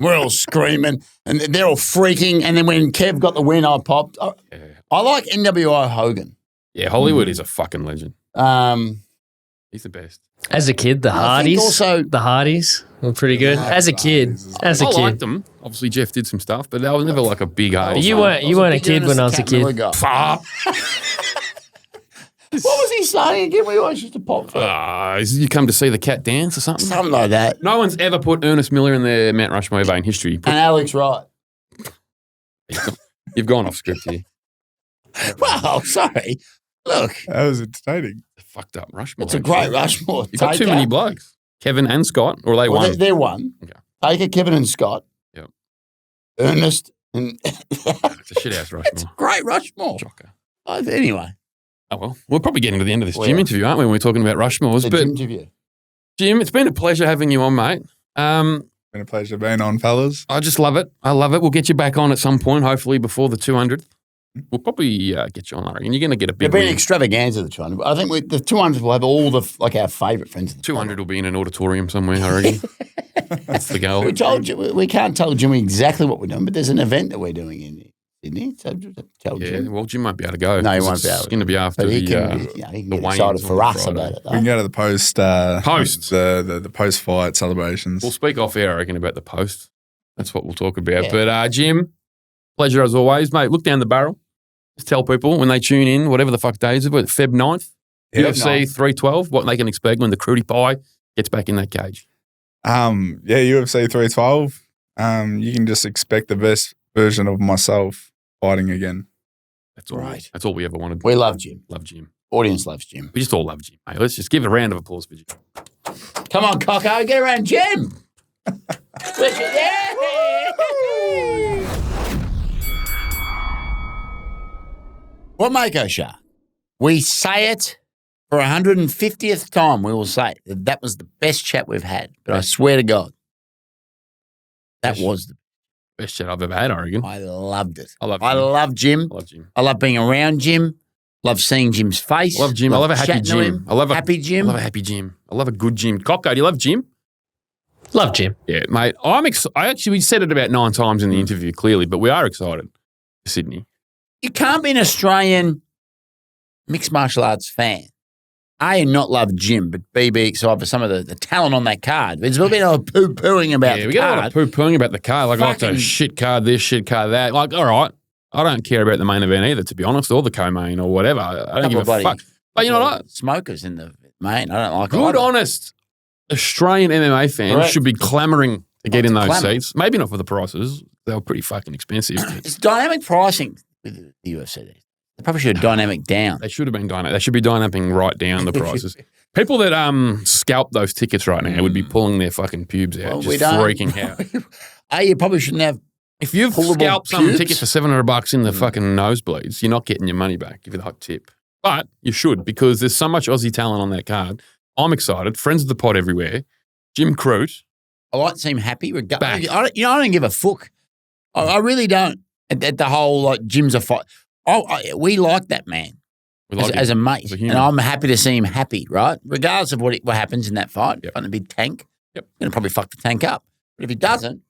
We're all screaming, and they're all freaking. And then when Kev got the win, I popped. I like NWO Hogan. Yeah, Hollywood is a fucking legend. He's the best. As a kid, the I think Hardys. also- The Hardys were pretty good. As a kid. As a I liked kid. them. Obviously, Jeff did some stuff, but I was never like a big artist. You weren't a kid when I was a kid. What was he saying again? We always used to pop for You come to see the cat dance or something? something like that. No one's ever put Ernest Miller in their Mount Rushmore ever in history. And Alex Wright. You've gone off script here. Wow, sorry. Look, That was entertaining. Fucked up Rushmore. it's a great Rushmore. You've got too many blokes. Kevin and Scott, or are they Well, one? they're one. Okay. Taker, Kevin, and Scott. Yep. Ernest and It's a shithouse Rushmore. great Rushmore. Shocker. Anyway, Oh, well, we're probably getting to the end of this We Jim are. interview, aren't we, when we're talking about Rushmores? the But, interview. Jim, it's been a pleasure having you on, mate. Been a pleasure being on, fellas. I just love it. I love it. We'll get you back on at some point, hopefully before the 200th. We'll probably get you on, I reckon. You're going to get a They've big been win. extravaganza, the 200. But I think the 200 will have all the our favourite friends. 200 will be in an auditorium somewhere, I reckon. That's the goal. We told you we can't tell Jimmy exactly what we're doing, but there's an event that we're doing in Sydney. So tell Yeah, Jim. well, Jim won't be able to go. No, he won't It's be able to. going to be after But he the, can, he can the get Waynes excited for on us Friday. about it. We can go to the post. Post. The post-fight celebrations. We'll speak off air, I reckon, about the post. That's what we'll talk about. Yeah. But, Jim, pleasure as always, mate. Look down the barrel. Just tell people when they tune in, whatever the fuck days of it, Feb 9th, Yeah, UFC 312, what they can expect when the Crutie Pie gets back in that cage? UFC 312. You can just expect the best version of myself fighting again. That's all. Right. That's all we ever wanted. We love Jim. Love Jim. Audience loves Jim. We just all love Jim. Mate. Let's just give a round of applause for Jim. Come on, Cocko, get around Jim. What, Mako Shark? We say it for 150th time. We will say it. That was the best chat we've had. But I swear to God, that was the best chat I've ever had, I reckon. I loved it. I love Jim. I love Jim. I love being around Jim. Love seeing Jim's face. I love Jim. I love a happy Jim. I love a happy Jim. I love a happy Jim. I love a good Jim. Cocko, do you love Jim? Love Jim. Yeah, mate. I actually, we said it about 9 times in the interview, clearly, but we are excited for Sydney. You can't be an Australian mixed martial arts fan. A, and not love Jim, but B, be excited for some of the talent on that card. There's a bit of poo-pooing about the card. Yeah, we get a lot of poo-pooing about the card. Like, Fucking, oh, shit card this, shit card that. Like, all right. I don't care about the main event either, to be honest, or the co-main or whatever. I don't give a fuck. But you know what? Smokers in the main. I don't like it. Good, honest Australian MMA fans should be clamouring to get in those seats. Maybe not for the prices. They were pretty fucking expensive. It's dynamic pricing with the UFC. They probably should have dynamic down. They should have been dynamic. They should be dynamic right down the prices. People that scalp those tickets right now would be pulling their fucking pubes out, just freaking out. You probably shouldn't have. If you've scalped some ticket for $700 in the fucking nosebleeds, you're not getting your money back. Give it a hot tip. But you should, because there's so much Aussie talent on that card. I'm excited. Friends of the pod everywhere. Jim Crute. I like to see him happy. I don't give a fuck. I really don't. At the whole, like, Jim's a fight. We like that man as a mate. And I'm happy to see him happy, right? Regardless of what happens in that fight. Yep. On a big tank. Yep. Going to probably fuck the tank up. But if he doesn't,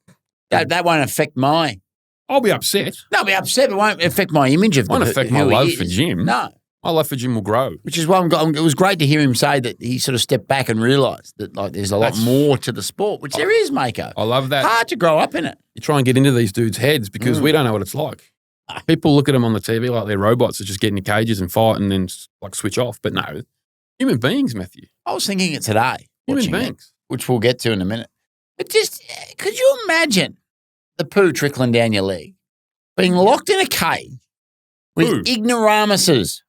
that won't affect my... I'll be upset. No, I'll be upset, but it won't affect my image of... Won't affect my love for Jim. No. My love for Jim will grow. Which is why it was great to hear him say that he sort of stepped back and realised that, like, there's a lot more to the sport, which there is, Mako. I love that. Hard to grow up in it. You try and get into these dudes' heads because we don't know what it's like. People look at them on the TV like they're robots that just get in cages and fight and then, like, switch off. But no, human beings, Matthew. I was thinking it today. Human beings. Which we'll get to in a minute. But just, could you imagine the poo trickling down your leg, being locked in a cage with ignoramuses,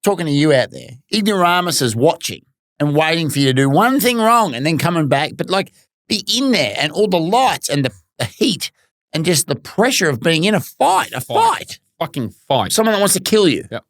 talking to you out there, ignoramuses watching and waiting for you to do one thing wrong and then coming back, but, like, be in there and all the lights and the heat and just the pressure of being in a fight. Fucking fight. Someone that wants to kill you. Yep.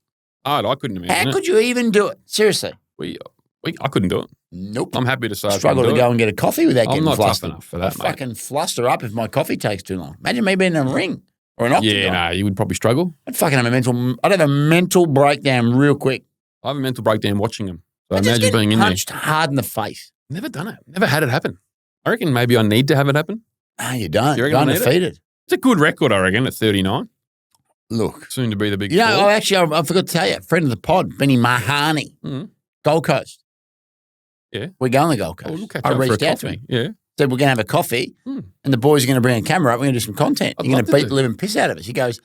I couldn't imagine it. How could you even do it? Seriously. I couldn't do it. Nope. I'm happy to say struggle to go and get a coffee without getting flustered. I'm not tough enough for that, I fucking fluster up if my coffee takes too long. Imagine me being in a ring or an octagon. Yeah, you would probably struggle. I'd have a mental breakdown real quick. I have a mental breakdown watching them. So imagine being in there. Punched hard in the face. Never done it. Never had it happen. I reckon maybe I need to have it happen. No, you don't. You're undefeated. It's a good record, I reckon, at 39. Look. Soon to be the big four. I forgot to tell you, friend of the pod, Benny Mahani, Gold Coast. Yeah. We're going to the Gold Coast. We'll catch I up reached for a out coffee. to him. Yeah. Said, we're going to have a coffee and the boys are going to bring a camera up. We're going to do some content. You're going to beat the living piss out of us. He goes,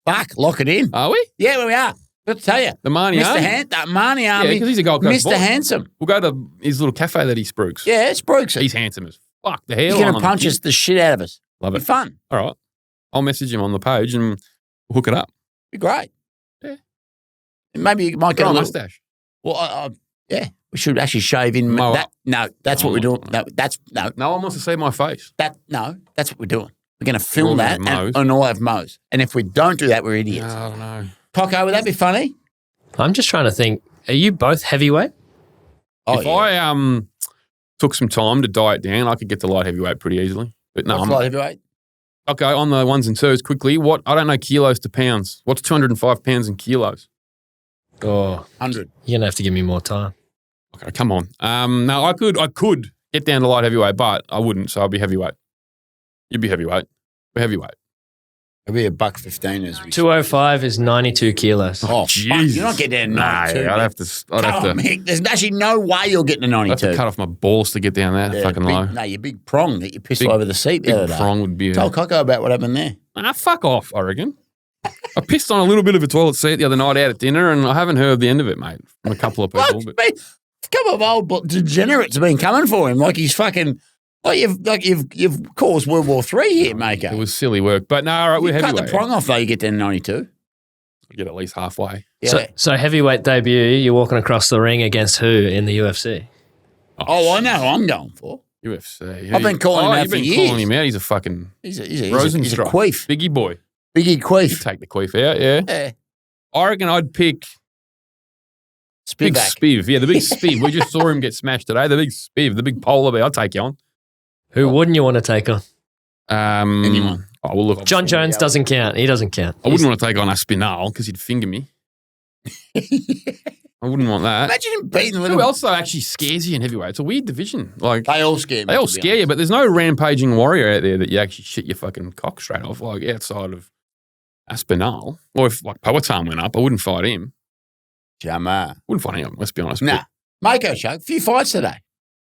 fuck, lock it in. Are we? Yeah, we are. Got to tell you. The Mahani Army? The Mahani Army. Yeah, because he's a Gold Coast Mr. boy. Handsome. We'll go to his little cafe that he spruiks. Yeah, spruiks it. He's handsome as fuck. The hairline. He's going to punch us the shit out of us. Love it. Be fun. All right. I'll message him on the page and we'll hook it up. Be great. Yeah. Maybe you might get a mustache. Well, yeah. We should actually shave in that. No, that's what we're doing. No. No one wants to see my face. That's what we're doing. We're going to film that and all have mows. And if we don't do that, we're idiots. No, I don't know. Cocko, would that be funny? I'm just trying to think. Are you both heavyweight? If I took some time to diet down, I could get to light heavyweight pretty easily. But no, light heavyweight? Okay, on the ones and twos quickly. I don't know kilos to pounds. What's 205 pounds in kilos? Oh, 100. You're going to have to give me more time. Okay, come on. No, I could get down to light heavyweight, but I wouldn't, so I'd be heavyweight. You'd be heavyweight. We're heavyweight. It'd be $1.15 as we 205 is 92 kilos. Oh, Jesus. You're not getting down to 92. I'd have to. Mick, there's actually no way you'll get to 92. I'd have to cut off my balls to get down that fucking low. No, your big prong that you pissed all over the seat the other day. Big prong would be... Tell Cocko about what happened there. Fuck off, I reckon. I pissed on a little bit of a toilet seat the other night out at dinner and I haven't heard the end of it, mate, from a couple of people. A couple of old degenerates have been coming for him. Like he's fucking. You've caused World War III here, Mako. It was silly work, but no, all right, we're Cut heavyweight. the prong off though. You get to 92. You get at least halfway. Yeah. So heavyweight debut, you're walking across the ring against who in the UFC? Oh, I know who I'm going for. UFC. I've been calling him out you've for been years. calling him out. He's a fucking He's a Rosenstruck. queef. Biggie boy. Biggie You queef. take the queef out, yeah. Yeah. I reckon I'd pick Big Spivak. Spiv. Yeah, the big Spiv. We just saw him get smashed today. The big Spiv, the big polar bear. I'll take you on. Who wouldn't you want to take on? Anyone. Oh, well, look, John Jones doesn't count. He doesn't count. I wouldn't want to take on Aspinall because he'd finger me. I wouldn't want that. Imagine him beating the Who little. else though actually scares you in heavyweight? It's a weird division. Like They all scare me. they all to be scare you, honest. but there's no rampaging warrior out there that you actually shit your fucking cock straight off. Like outside of Aspinall, or if like Poatan went up, I wouldn't fight him. Jamar. Wouldn't fight him. Let's be honest. Nah. Mako Chuck. Few fights today.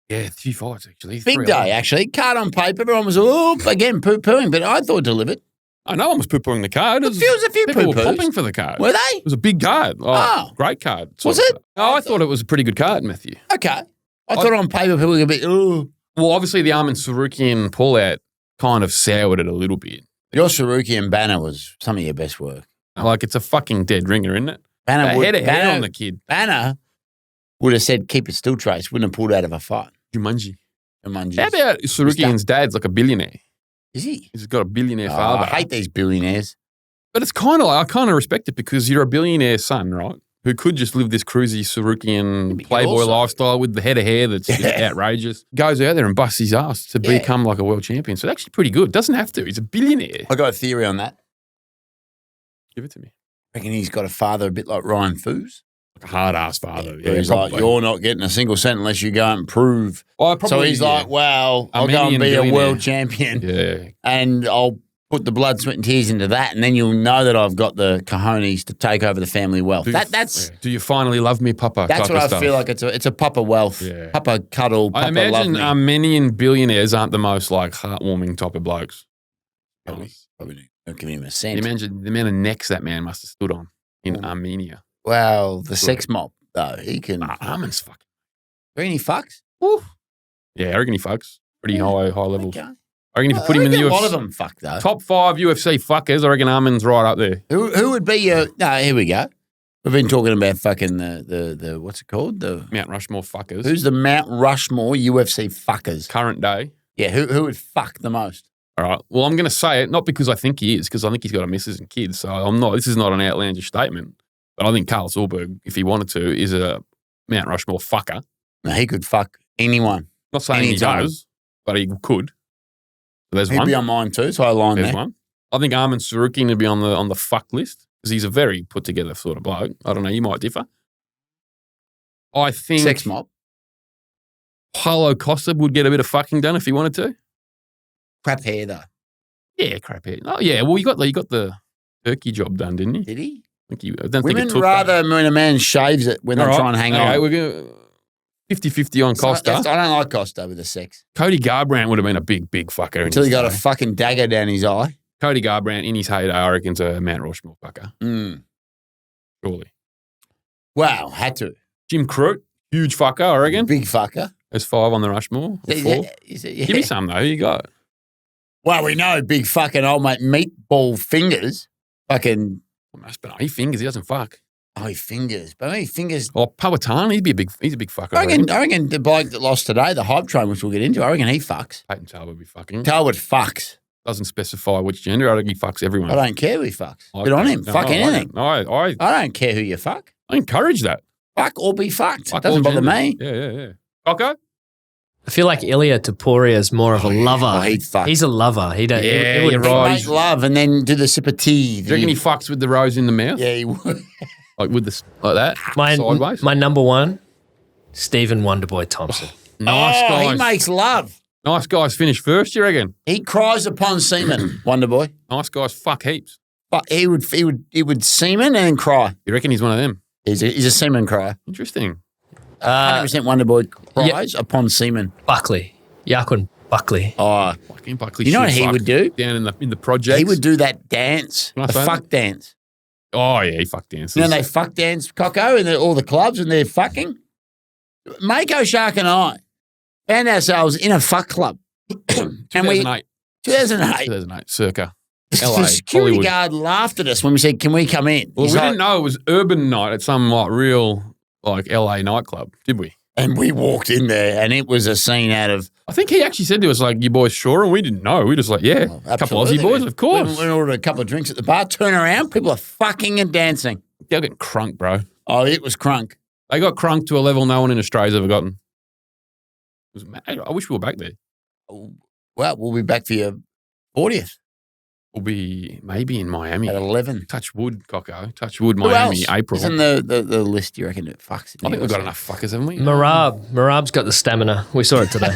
Yeah, 3 fights actually. Big 3 day, actually. Card on paper. Everyone was, again, poo-pooing, but I thought delivered. I know I was poo-pooing the card. It A few people were poo-poos. popping for the card. Were they? It was a big card. Oh. Great card. Was it? No, I thought it was a pretty good card, Matthew. Okay. I thought on paper people were going to be, Well, obviously the Armin Sarukian pull-out kind of soured it a little bit. Your Saruki and Banner was some of your best work. Like it's a fucking dead ringer, isn't it? Banner A would, head of hair Banner, on the kid. Banner would have said, keep it still, Trace. Wouldn't have pulled out of a fight. Jumanji. Jumanji. How about Sarukian's dad's like a billionaire? Is he? He's got a billionaire Oh, father. I hate these billionaires. But it's kind of like, I kind of respect it because you're a billionaire son, right? Who could just live this cruisy Sarukian but you playboy also- lifestyle with the head of hair that's just outrageous. Goes out there and busts his ass to Yeah. become like a world champion. So it's actually pretty good. Doesn't have to. He's a billionaire. I got a theory on that. Give it to me. I reckon he's got a father a bit like Ryan Foos. Like a hard ass father. Where he's like, you're not getting a single cent unless you go out and prove. Probably, So he's like, well, I'll go and Armenian be a billionaire. world champion yeah. and I'll put the blood, sweat, and tears into that, and then you'll know that I've got the cojones to take over the family wealth. That's Do you finally love me, Papa? that's type what of I stuff. feel like it's a Papa wealth, Yeah. Papa cuddle, Papa I love imagine me. Armenian billionaires aren't the most like heartwarming type of blokes. Probably not giving him a You cent. imagine the amount of necks that man must have stood on in Armenia. Well, the sex mop though, he can. Armin's fucking. Reckon he fucks. Yeah, I reckon he fucks. Pretty high level. Okay. I reckon if you put him in the A UFC, lot of them fuck though. top 5 UFC fuckers, I reckon Armin's right up there. Who would be your? No, here we go. We've been talking about fucking the what's it called? The Mount Rushmore fuckers. who's the Mount Rushmore UFC fuckers? Current day? Yeah, who would fuck the most? All right. Well, I'm going to say it, not because I think he is, because I think he's got a missus and kids. So I'm not. This is not an outlandish statement. But I think Carl Solberg, if he wanted to, is a Mount Rushmore fucker. No, he could fuck anyone. Not saying Anytime. he does, but he could. So there's He'd one. be on mine too, so I line There's there. one. I think Armin Sarukian would be on the fuck list because he's a very put together sort of bloke. I don't know. You might differ. I think Sex mob. Paulo Costa would get a bit of fucking done if he wanted to. Crap hair though. Yeah, crap head. Oh yeah, well you got the turkey job done, didn't you? Did he? I don't think Women it took rather when a man shaves it when they try and hang okay, on. we're going 50-50 on Costa. I don't like Costa with the sex. Cody Garbrandt would have been a big fucker. Until he in his got a day. fucking dagger down his eye. Cody Garbrandt in his heyday, I reckon's a Mount Rushmore fucker. Surely. Wow, had to. Jim Crute, huge fucker, I reckon. Big fucker. There's 5 on the Rushmore. Or 4. Yeah. Give me some though. Who you got? Well, we know big fucking old mate meatball fingers. Fucking But he fingers. He doesn't fuck. he fingers. But he fingers. Oh, Poatan, he's a big fucker. I reckon the bloke that lost today, the hype train, which we'll get into, I reckon he fucks. Peyton Talbot would be fucking. Talbot fucks. Doesn't specify which gender. I think he fucks everyone. I don't care who he fucks. I Good on him. don't. Fuck No, anything. I I don't care who you fuck. encourage that. Fuck or be fucked. Fuck Doesn't all bother me. genders. Yeah. Coco? I feel like Ilya Topuria is more of a lover. Oh, he'd fuck. He's a lover. He don't. Yeah, he would you're He'd right. make love and then do the sip of tea. Do you reckon he fucks with the rose in the mouth? Yeah, he would. Like with the like that? Sideways? My number one, Stephen Wonderboy Thompson. Nice Oh, guys. he makes love. Nice guys finish first, you reckon? He cries upon semen, Wonderboy. Nice guys fuck heaps. But he would semen and then cry. You reckon he's one of them? He's a semen crier. Interesting. 100% Wonderboy cries upon semen. Buckley, Yaquin Buckley. Oh, Fucking Buckley you know what should he fuck would do? down in the projects. He would do that dance, Can I the say fuck that? dance. Oh yeah, he fuck dances. You know they fuck dance, Coco, and all the clubs and they're fucking. Mako Shark and I found ourselves in a fuck club. 2008. 2008. Circa. The LA, security Hollywood. guard laughed at us when we said, "Can we come in?" Well, He's we like- didn't know it was urban night at some like real like LA nightclub, did we? And we walked in there, and it was a scene out of I think he actually said to us, like, you boys sure? And we didn't know. We just like, yeah, a couple Aussie boys, of course. We ordered a couple of drinks at the bar, turn around, people are fucking and dancing. They're getting crunk, bro. Oh, it was crunk. They got crunk to a level no one in Australia's ever gotten. It was mad. I wish we were back there. Well, we'll be back for your 40th We'll be maybe in Miami. at 11. Touch wood, Coco. Touch wood, Who Miami, else April. is in the list, you reckon, that fucks it? I think we've got enough fuckers, haven't we? Marab's got the stamina. We saw it today.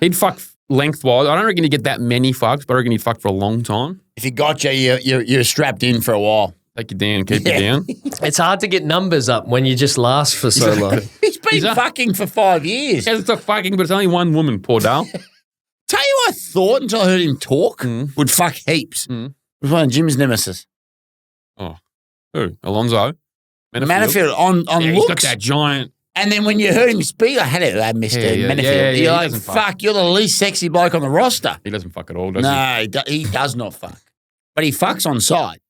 He'd fuck lengthwise. I don't reckon he'd get that many fucks, but I reckon he'd fuck for a long time. If he got you, you're strapped in for a while. Take you down, keep you down. It's hard to get numbers up when you just last for so long. He's been fucking for 5 years. Yeah, it's not fucking, but it's only one woman, poor Dale. Tell you what I thought until I heard him talk would fuck heaps. It was one of Jim's nemesis. Oh, who? Alonzo? Manifield on yeah, he's looks. got that giant. And then when you heard him speak, I had it, Mr. Manifield. yeah, You're he like, doesn't fuck, you're the least sexy bloke on the roster. He doesn't fuck at all, does No, he does not fuck. But he fucks on side.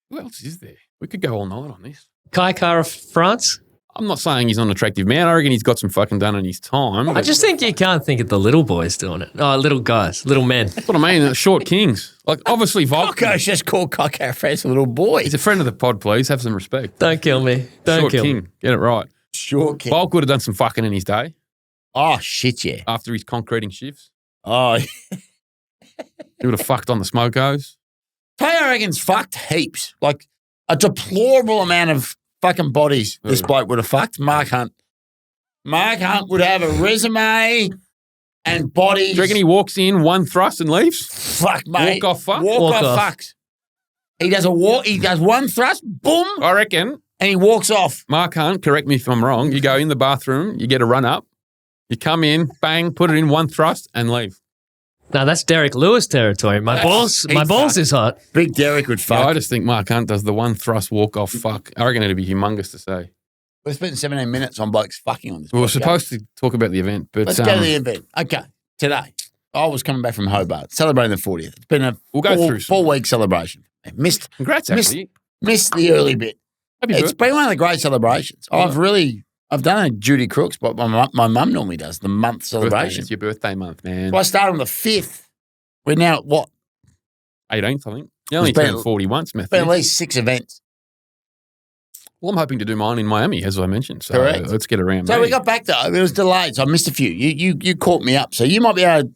Who else is there? We could go all night on this. Kai Kara France? I'm not saying he's not an attractive man. I reckon he's got some fucking done in his time. I just think you can't think of the little boys doing it. Oh, little guys, little men. That's what I mean. Short kings. Like, obviously, Volk. Coco's just called Coco France a little boy. He's a friend of the pod, please. Have some respect. Don't kill me. Don't Short kill king. me. Get it right. Short kid. Volk would have done some fucking in his day Oh, shit, yeah. after his concreting shifts. Oh, He would have fucked on the smokos. Taylor Reagan's fucked heaps. Like a deplorable amount of fucking bodies this bloke would have fucked. Mark Hunt. Mark Hunt would have a resume and bodies. Do you reckon he walks in, one thrust and leaves? Fuck, mate. Walk off fuck? Walk Walk off off. fucks. He does a walk. He does one thrust, boom, I reckon, and he walks off. Mark Hunt, correct me if I'm wrong, you go in the bathroom, you get a run up, you come in, bang, put it in one thrust and leave. No, that's Derek Lewis territory. My balls is hot. Big Derek would fuck. I just think Mark Hunt does the one thrust walk off fuck. I reckon it'd be humongous to say. We're spending 17 minutes on blokes fucking on this. We were podcast. supposed to talk about the event, but Let's go to the event. Okay, today. I was coming back from Hobart, celebrating the 40th. It's been a We'll go through some. 4-week celebration. Missed Congrats, Miss- actually. the early bit. Happy It's birthday. been one of the great celebrations. I've done a Judy Crooks, but my mum normally does, the month celebration. It's your birthday month, man. So I started on the 5th. We're now at what? 18th, I think. You only It's been- turned 40 once, It's been at Matthew. least 6 events. Well, I'm hoping to do mine in Miami, as I mentioned. So Correct. let's get around. So me. we got back though. It was delayed, so I missed a few. You caught me up. So you might be able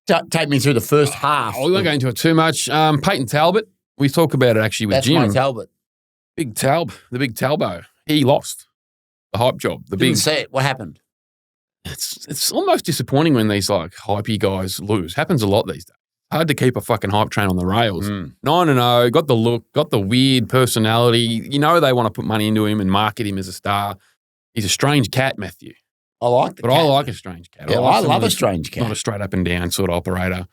to take me through the first half. Oh, we won't go into it too much. Peyton Talbot, we talk about it actually with That's Jim. my Talbot. Big Talb, the big Talbo. He lost the hype job. The big. Didn't see it. What happened? It's almost disappointing when these like hypey guys lose. Happens a lot these days. Hard to keep a fucking hype train on the rails. 9-0, got the look, got the weird personality. You know they want to put money into him and market him as a star. He's a strange cat, Matthew. I like the But cat. I like a strange cat. Yeah, like I someone love a who's strange Not a cat. straight up and down sort of operator.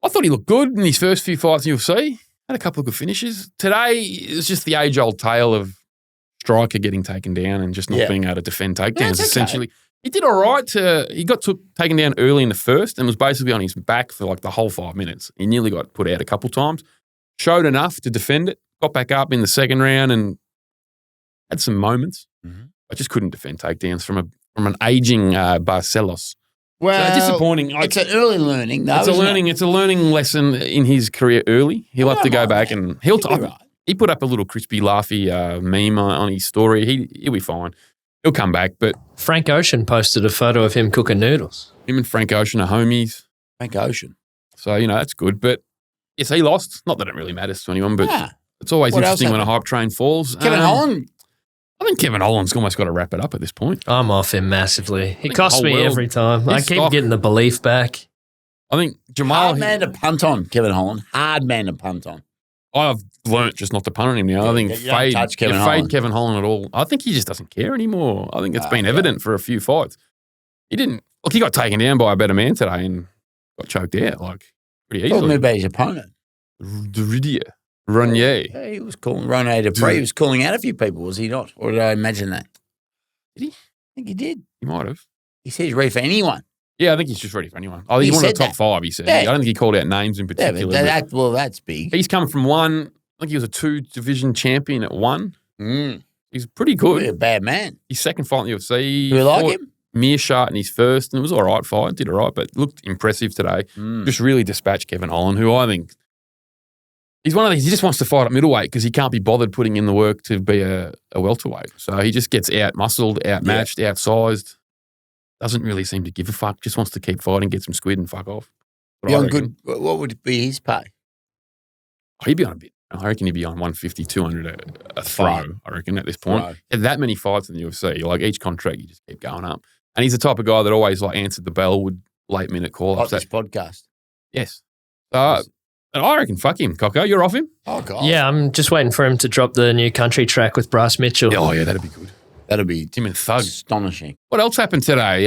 I thought he looked good in his first few fights in UFC. Had a couple of good finishes. Today, it's just the age-old tale of striker getting taken down and just not Yeah. being able to defend takedowns, That's okay. essentially. He did all right. He got taken down early in the first and was basically on his back for like the whole 5 minutes. He nearly got put out a couple times. Showed enough to defend it. Got back up in the second round and had some moments. I just couldn't defend takedowns from an aging Barcelos. Well, So disappointing. It's an early learning, though. It's a isn't learning. It's a learning lesson in his career early. He'll have to go back and he'll. He'll be right. He put up a little crispy, laughy meme on his story. He'll be fine. He'll come back. But Frank Ocean posted a photo of him cooking noodles. him and Frank Ocean are homies, Frank Ocean. so that's good. But yes, he lost. Not that it really matters to anyone, but Yeah. it's always What else interesting when a happened? hype train falls. Kevin Holland. I think Kevin Holland's almost got to wrap it up at this point. I'm off him massively. He think costs the me whole world- every time. I His keep stock- getting the belief back. I think Jamal. Hard man to punt on, Kevin Holland. Hard man to punt on. I've learnt just not to punt on him now. I think you don't touch Kevin fade Holland. Kevin Holland at all. I think he just doesn't care anymore. I think it's been evident for a few fights. He didn't look. He got taken down by a better man today and got choked out like pretty Talking easily. about his opponent. Duridia, Renier. Yeah, he was calling Rene Dupree. He was calling out a few people, was he not? Or did I imagine that? Did he? think he did. He might have. He said he's ready for anyone. Yeah, I think he's just ready for anyone. Oh, he's He one of the said top 5, he said. Yeah. I don't think he called out names in Yeah, particular. but that's big. He's come from one, I think he was a 2-division champion at 1. He's pretty good. He's a bad man. His second fight in the UFC. Do you like fought him? Meerschaert in his first, and it was all right fight. Did all right, but looked impressive today. Just really dispatched Kevin Holland, who I think he's one of these. He just wants to fight at middleweight because he can't be bothered putting in the work to be a welterweight. So he just gets out-muscled, outmatched, outsized. Doesn't really seem to give a fuck. Just wants to keep fighting, get some squid, and fuck off. Be on good. What would be his pay? Oh, he'd be on a bit. I reckon he'd be on 150, 200 a throw, I reckon, at this point. Throw. He had that many fights in the UFC. Like, each contract, you just keep going up. And he's the type of guy that always, like, answered the bell with late-minute call-ups. Like this podcast. Yes. I reckon, fuck him, Coco. You're off him? Oh, God. Yeah, I'm just waiting for him to drop the new country track with Bryce Mitchell. Oh, yeah, that'd be good. That'll be Him and Thug. astonishing. What else happened today?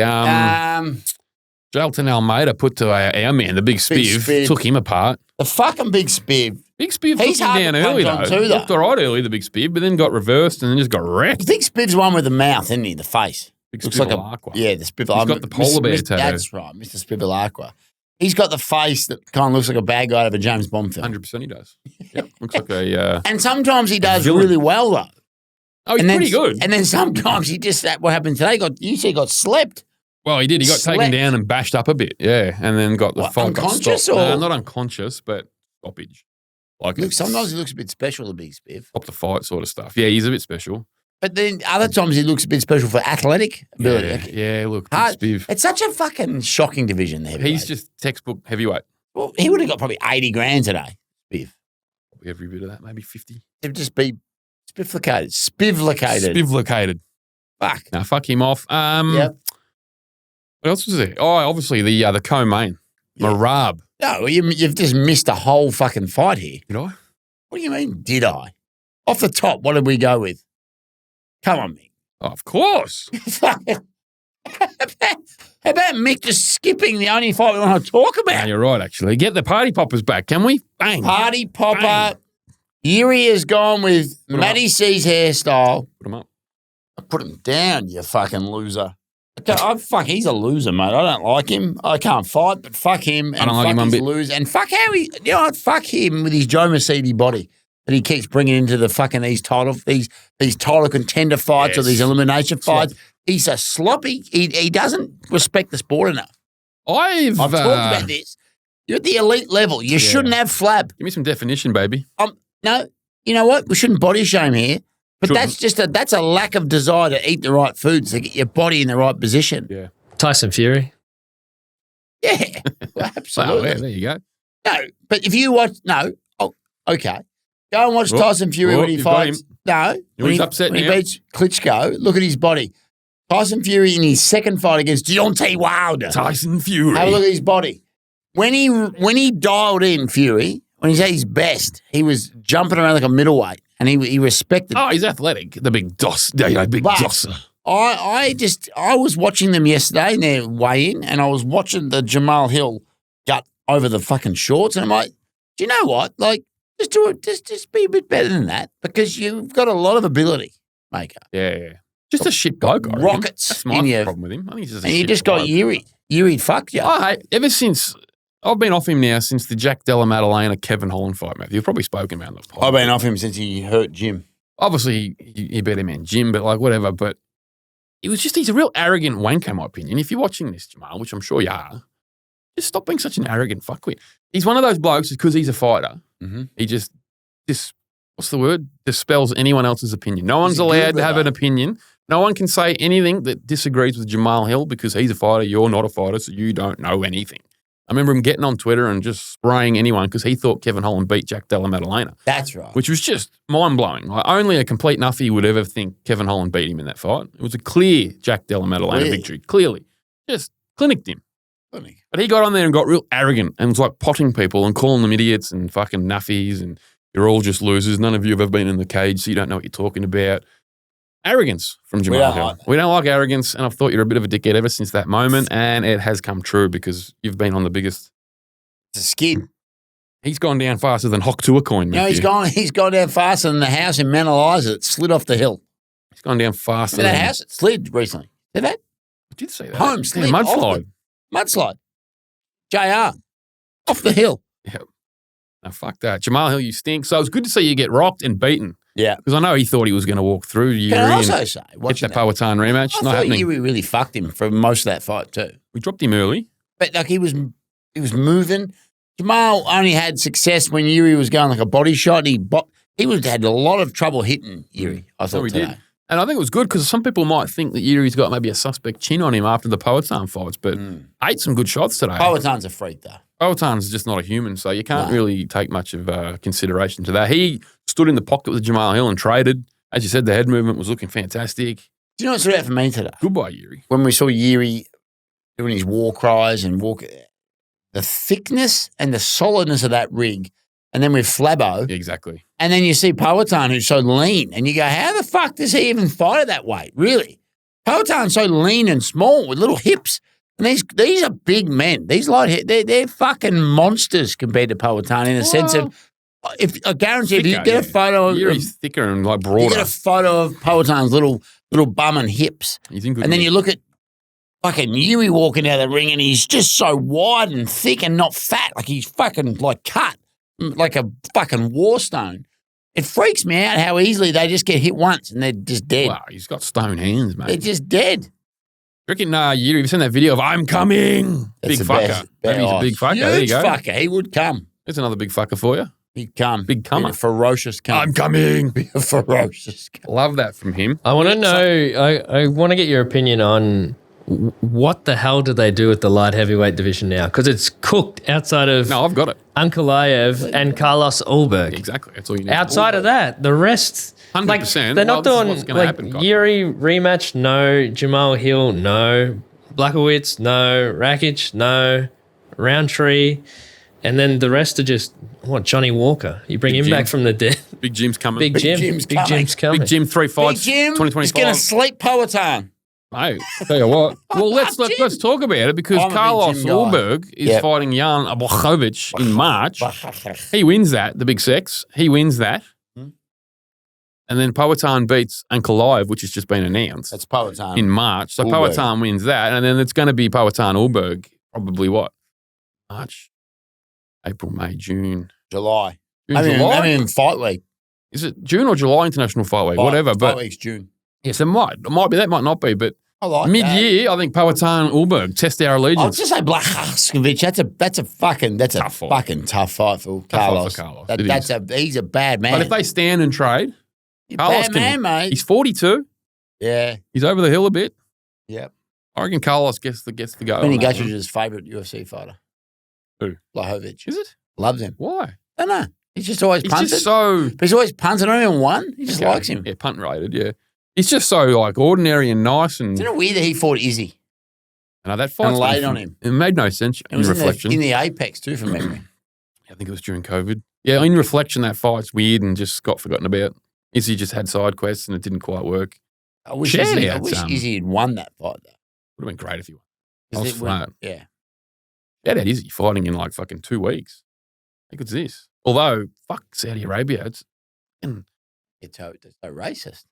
Jalton Almeida put to our man, the Big Spiv, took him apart. The fucking Big Spiv. Big Spiv He's took him hard down to early, punch though. on too, though. Looked all right early, the Big Spiv, but then got reversed and then just got wrecked. Big Spiv's one with the mouth, isn't he? The face. Big Looks Spiv like Alaqua. Yeah, the Spiv. He's got the polar bear tattoo. That's right, Mr. Spivalaqua. He's got the face that kind of looks like a bad guy out of a James Bond film. 100% he does. Yep. Looks like a... And sometimes he does villain. really well, though. Oh, he's pretty good. And then sometimes he just, what happened today, he got slept. Well, he did. He got taken down and bashed up a bit, yeah, and then got the What, fight got unconscious stopped. or- Not unconscious, but stoppage. Like Look, sometimes he looks a bit special, the Big Spiv. stop the fight sort of stuff. Yeah, he's a bit special. But then other times he looks a bit special for athletic ability. Yeah, look, Big Hard- Spiv. It's such a fucking shocking division there. He's just textbook heavyweight. Well, he would have got probably 80 grand today, Spiv. Probably every bit of that, maybe 50. He'd just be spivlicated. Spivlicated. Spivlicated. Fuck. Now, fuck him off. Yep. What else was there? Oh, obviously the co-main, Yeah. Marab. No, you've just missed a whole fucking fight here. Did I? What do you mean, did I? Off the top, what did we go with? Come on, Mick. Oh, of course. How about Mick just skipping the only fight we want to talk No, about? you're right, actually. Get the party poppers back, can we? Bang. Party popper. Bang. Yuri has gone with Put 'em Matty C's hairstyle. Put him up. Put him down, you fucking loser. He's a loser, mate. I don't like him. I can't fight, but fuck him. And I don't like fuck him one his bit. lose. And fuck how he, you know what? Fuck him with his Joe Mercedes body that he keeps bringing into the fucking these title contender fights or Yes. these elimination Slop. fights. He's a sloppy. He doesn't respect the sport enough. I've I've talked about this. You're at the elite level. You shouldn't have flab. Give me some definition, baby. No, you know what? We shouldn't body shame here. But Shouldn't. that's a lack of desire to eat the right foods to get your body in the right position. Yeah. Tyson Fury. Yeah, well, absolutely. Well, yeah, there you go. No, but if you watch, okay. Go and watch Oh, Tyson Fury when he you've got fights. No, He's when upset when he now. beats Klitschko. Look at his body. Tyson Fury in his second fight against Deontay Wilder. Tyson Fury. Have a look at his body. When he dialed in Fury, when he's at his best, he was jumping around like a middleweight, and he respected. Oh, he's athletic. The big doss. Big But- dosser. I was watching them yesterday in their weigh-in, and I was watching the Jamal Hill gut over the fucking shorts, and I'm like, do you know what? Like, just do it. Just be a bit better than that because you've got a lot of ability, maker. Yeah. Just a shit bloke. I reckon. Rockets That's my in your- problem with him. I think he's just a And you shit just got bloke. Yuri. Yuri fucked you. Oh, hey, ever since I've been off him now since the Jack Della Maddalena Kevin Holland fight, Matthew. You've probably spoken about the I've been off him since he hurt Jim. Obviously, he beat him in Jim, but like whatever. But he's a real arrogant wanker, in my opinion. If you're watching this, Jamal, which I'm sure you are, just stop being such an arrogant fuckwit. He's one of those blokes because he's a fighter. Mm-hmm. He just what's the word? Dispels anyone else's opinion. No one's He's a allowed good to have brother. an opinion. No one can say anything that disagrees with Jamal Hill because he's a fighter. You're not a fighter, so you don't know anything. I remember him getting on Twitter and just spraying anyone because he thought Kevin Holland beat Jack Della Maddalena, That's right. which was just mind-blowing. Like, only a complete nuffy would ever think Kevin Holland beat him in that fight. It was a clear Jack Della Maddalena Clear. victory. Clearly. Just clinicked him. Funny. But he got on there and got real arrogant and was like potting people and calling them idiots and fucking nuffies and you're all just losers. None of you have ever been in the cage, so you don't know what you're talking about. Arrogance from Jamal don't Hill. like that. We don't like arrogance, and I've thought you're a bit of a dickhead ever since that moment, and it has come true because you've been on the biggest. It's a skid. He's gone down faster than Hock to a coin, No, Matthew. he's gone down faster than the house in Mount Rushmore that slid off the hill. He's gone down faster Remember that than house? It slid recently. See that? I did see that. Home Yeah, slip. mudslide. Mudslide. JR. Off the hill. Yeah. No, fuck that. Jamal Hill, you stink. So it was good to see you get rocked and beaten. Yeah. Because I know he thought he was going to walk through Yuri Can I and also say, get watching that Poatan rematch. I Not thought happening. Yuri really fucked him for most of that fight too. We dropped him early. But like he was moving. Jamal only had success when Yuri was going like a body shot. He had a lot of trouble hitting Yuri. I thought he today. did. And I think it was good because some people might think that Yuri's got maybe a suspect chin on him after the Poatan fights, but ate some good shots today. Poatan's a freak though. Poatan's just not a human, so you can't really take much of consideration to that. He stood in the pocket with Jamal Hill and traded. As you said, the head movement was looking fantastic. Do you know what stood out for me today? Goodbye, Yuri. When we saw Yuri doing his war cries and the thickness and the solidness of that rig, and then with Flabbo, Exactly. and then you see Poatan who's so lean, and you go, how the fuck does he even fight at that weight? Really? Poatan's so lean and small with little hips. And these are big men. These they're fucking monsters compared to Poatan in a sense of, I guarantee if you get a photo of Yuri's thicker and like broader. you get a photo of Poatan's little bum and hips, He's in good and then nick. you look at fucking Yuri walking out of the ring, and he's just so wide and thick and not fat, like he's fucking like cut like a fucking war stone. It freaks me out how easily they just get hit once and they're just dead. Wow, he's got stone hands, mate. They're just dead. Reckon Yuri, you've seen that video of I'm coming. That's Big the fucker. best. Maybe he's a big fucker. Huge There you go. fucker. He would come. There's another big fucker for you. He'd come. Big comer. Be a ferocious come. I'm coming. Be a ferocious come. Love that from him. I want to know, I want to get your opinion on what the hell do they do with the light heavyweight division now? Because it's cooked outside of No, I've got it. Ankalaev and Carlos Ulberg. Exactly. That's all you need. Outside of that, the rest, 100%. like, they're not Well, this is doing what's gonna like happen, Cotton. Yuri rematch, no. Jamal Hill, no. Blackowitz, no. Rakic, no. Roundtree, and then the rest are just Johnny Walker. You bring Big him Jim. back from the dead. Big Jim's coming. Big Jim, Jim's Big coming. Jim's coming. Big Jim, 3 Big fights, Jim is 2025. going to sleep Poatan. Mate, tell you what. Well, let's talk about it because I'm a big Carlos Jim guy. Ulberg is Yep. fighting Jan Blachowicz in March. He wins that, the big sex. He wins that. And then Poatan beats Ankalaev, which has just been announced That's Poatan. in March. So Ulberg. Poatan wins that. And then it's going to be Poatan Ulberg, probably what? March, April, May, June. July. June, I mean, July? Fight Week. Is it June or July International Fight Week? Whatever. Fight But Week's June. yes, it might be. That might not be. But I like mid-year, I think Poatan Ulberg test our I'll allegiance. just say Blachowicz. That's a Tough fight. fucking tough fight for Carlos. Carlos. It He's a bad man. But if they stand and trade, He's a Carlos bad can- man, mate. he's 42. Yeah. He's over the hill a bit. Yep. I reckon Carlos gets the go. Benny on that one. Gutridge's favourite UFC fighter. Who? Blachowicz. Is it? Loves him. Why? I don't know. He's just always He's punted. just so But he's always punted. Not even one. He just Okay. likes him. Yeah, punt rated. Yeah, he's just so like ordinary and nice and. Isn't it weird that he fought Izzy That fight and laid on him? It made no sense It in was reflection. in the Apex too, from memory. I think it was during COVID. Yeah, in reflection, that fight's weird and just got forgotten about. Izzy just had side quests and it didn't quite work. I wish Shout Izzy, I out, wish Izzy had won that fight though. Would have been great if he won. 'Cause I was it went- smart. Yeah. Shout out Izzy fighting in like fucking 2 weeks. How good's this? Although, fuck Saudi Arabia, it's It's so racist.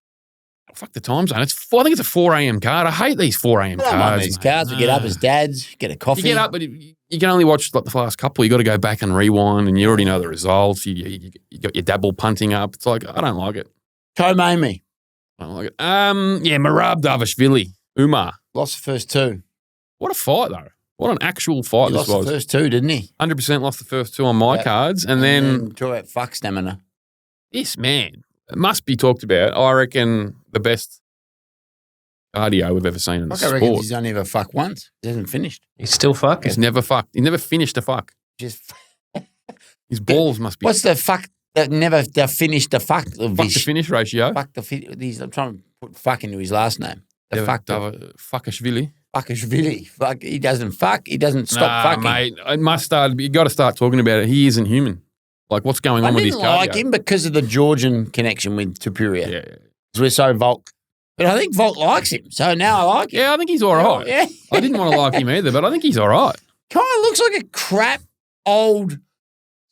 fuck the time zone. I think it's a 4 a.m. card. I hate these 4 a.m. I don't mind cards. these mate. cards. We get up Nah. as dads, get a coffee. You get up, but you can only watch like the last couple. You got to go back and rewind, and you already know the results. You got your dabble punting up. It's like I don't like it. Co-main me. I don't like it. Yeah, Marab Davashvili, Umar. Lost the first two. What a fight though. What an actual fight He this lost the was. first two, didn't he? 100% lost the first two on my Yep. cards, and then talk about fuck stamina. this man it must be talked about. I reckon the best cardio we've ever seen in the I reckon sport. he's only ever fucked once. He hasn't finished. He's still fucking. He's never fucked. He never finished a fuck. Just His balls must be what's the fuck that never finished the fuck of fuck his to finish ratio. fuck I'm trying to put fuck into his last name. The fuck Fuckashvili. Fuckashvili. Fuck. He doesn't fuck. He doesn't stop fucking. Mate, it must start. You got to start talking about it. He isn't human. Like, what's going I on with his didn't cardio? like him because of the Georgian connection with Topuria. Yeah, Because we're so Volk. But I think Volk likes him, so now I like him. yeah. I think he's all right. Yeah. I didn't want to like him either, but I think he's all right. Kind of looks like a crap old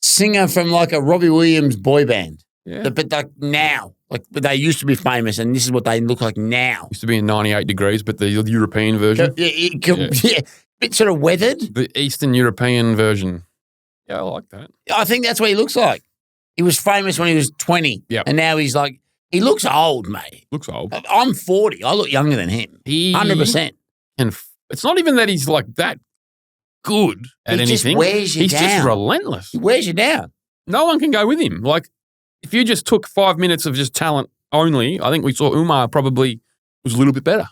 singer from like a Robbie Williams boy band. Yeah. But like now, Like, but they used to be famous, and this is what they look like now. Used to be in 98 degrees, but the European version. Yeah, bit sort of weathered. The Eastern European version. Yeah, I like that. I think that's what he looks like. He was famous when he was 20. Yep. And now he's like, he looks old, mate. Looks old. I'm 40. I look younger than him. 100%. And it's not even that he's like that good at He just anything. wears you He's down. just relentless. He wears you down. No one can go with him. Like, if you just took 5 minutes of just talent only, I think we saw Umar probably was a little bit better.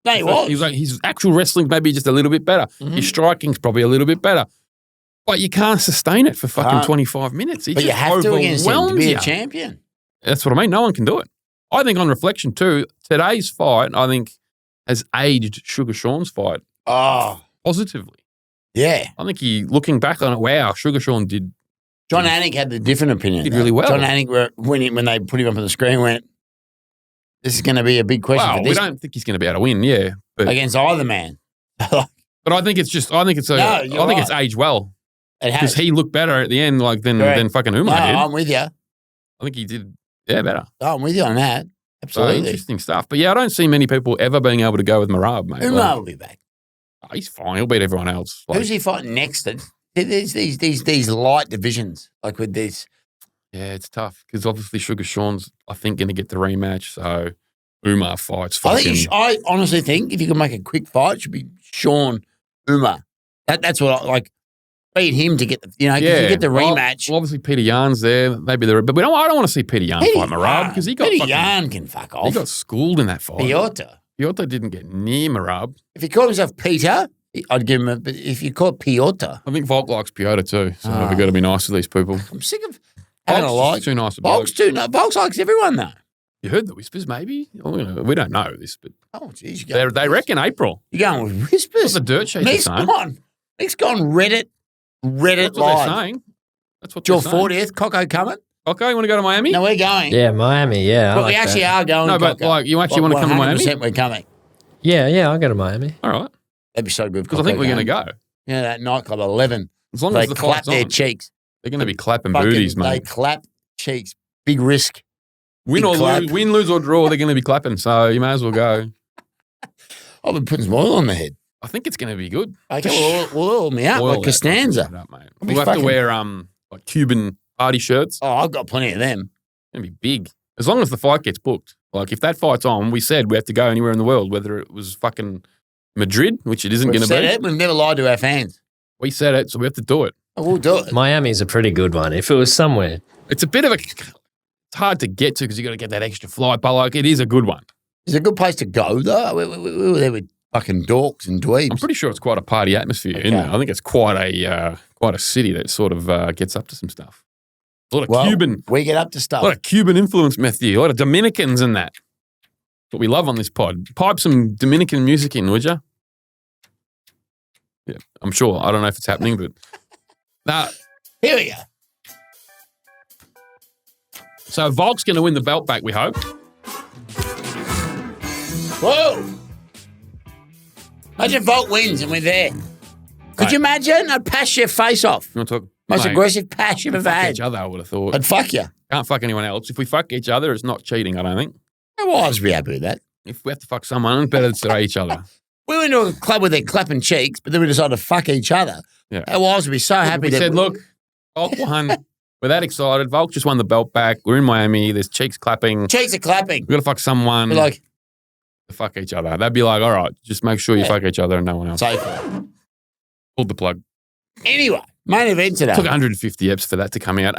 No, he was. He was like, his actual wrestling maybe just a little bit better. His striking's probably a little bit better. But you can't sustain it for fucking 25 minutes. He But you just have to against him to overwhelms be you. a champion. That's what I mean. No one can do it. I think on reflection too, today's fight, I think, has aged Sugar Sean's fight Oh, positively. yeah. I think looking back on it, wow, Sugar Sean did John Anik had the different opinion. Did really well. John Anik, when they put him up on the screen, went, this is going to be a big question well, for we this don't think he's going to be able to win, yeah. But against either man. but I think it's you're aged well. It Because has. he looked better at the end than Correct. fucking No, Umar did. I'm with you. I think he did, better. I'm with you on that. So Absolutely. interesting stuff. But yeah, I don't see many people ever being able to go with Marab, mate. Umar will be back. He's fine. He'll beat everyone else. Like, Who's he fighting next? There's these light divisions, like with this. yeah, it's tough because obviously Sugar Sean's, I think, going to get the rematch. So Umar fights I fucking. think I honestly think if you could make a quick fight, it should be Sean Umar. That's what I like. Beat him to get the, you get the rematch. Well, obviously Peter Yarn's there. Maybe they're, but I don't want to see Peter Yarn fight Marab because he got Peter fucking, Yarn can fuck off. he got schooled in that fight. Piotr. Piotr didn't get near Marab. If he called himself Peter, I'd give him a. But if you call it Piotr, I think Volk likes Piotr too. So we've got to be nice to these people. I'm sick of having a Volk's like. just too nice. Volks likes everyone though. You heard the whispers, maybe? We don't know this, but Oh, jeez, they reckon April. You're going with That's whispers. the dirt sheets are Nick's saying. gone. Nick's gone Reddit That's what live. they're saying. That's what Your they're saying. 40th, Coco coming? Okay, you want to go to Miami? No, we're going. Yeah, Miami. Yeah, But I we like actually that. are going. No, but Coco. like you actually want to come to Miami? 100% we're coming. Yeah, I'll go to Miami. All right, That'd be so good. because I think we're going to go. Yeah, that nightclub 11. As long They as the clap fight's their on, cheeks. they're going to be clapping Fucking- booties, They mate. clap cheeks. Big risk. Win big or clap. lose or draw, they're going to be clapping. So you may as well go. I've been putting some oil on my head. I think it's going to be good. Okay, well, oil me out Oil like that Costanza. shit up, mate. I'll be We'll have to fucking- wear like Cuban party shirts. Oh, I've got plenty of them. It's going to be big. As long as the fight gets booked. Like if that fight's on, we said we have to go anywhere in the world, whether it was fucking Madrid, which it isn't We've going to said be. it. We've never lied to our fans. We said it, so we have to do it. Oh, we'll do it. Miami's a pretty good one. If it was somewhere, It's a bit of it's hard to get to because you got to get that extra flight, but like it is a good one. It's a good place to go, though. We were there with fucking dorks and dweebs. I'm pretty sure it's quite a party atmosphere, isn't it? I think it's quite a city that sort of gets up to some stuff. A lot of Cuban, We get up to a stuff. lot of Cuban influence, Matthew. A lot of Dominicans in that. That's what we love on this pod. Pipe some Dominican music in, would you? Yeah, I'm sure. I don't know if it's happening, but nah. Here we go. So Volk's going to win the belt back, we hope. Whoa! Imagine Volk wins and we're there. Could Right. you imagine? I'd pass your face off. You want to talk? Most Mate, aggressive pass you've ever fuck had. each other, I would have thought. I'd fuck you. Can't fuck anyone else. If we fuck each other, it's not cheating, I don't think. Our wives would be happy with that. If we have to fuck someone, it's better to say each other. We went to a club where they're clapping cheeks, but then we decided to fuck each other. Yeah. Our wives would be so happy We that said, look, Volk won. We're that excited. Volk just won the belt back. We're in Miami. There's cheeks clapping. cheeks are clapping. We've got to fuck someone. We're like, To fuck each other. They'd be like, all right, just make sure you Yeah. fuck each other and no one else. safely. Pulled the plug. Anyway, main event today. Took 150 eps for that to come out.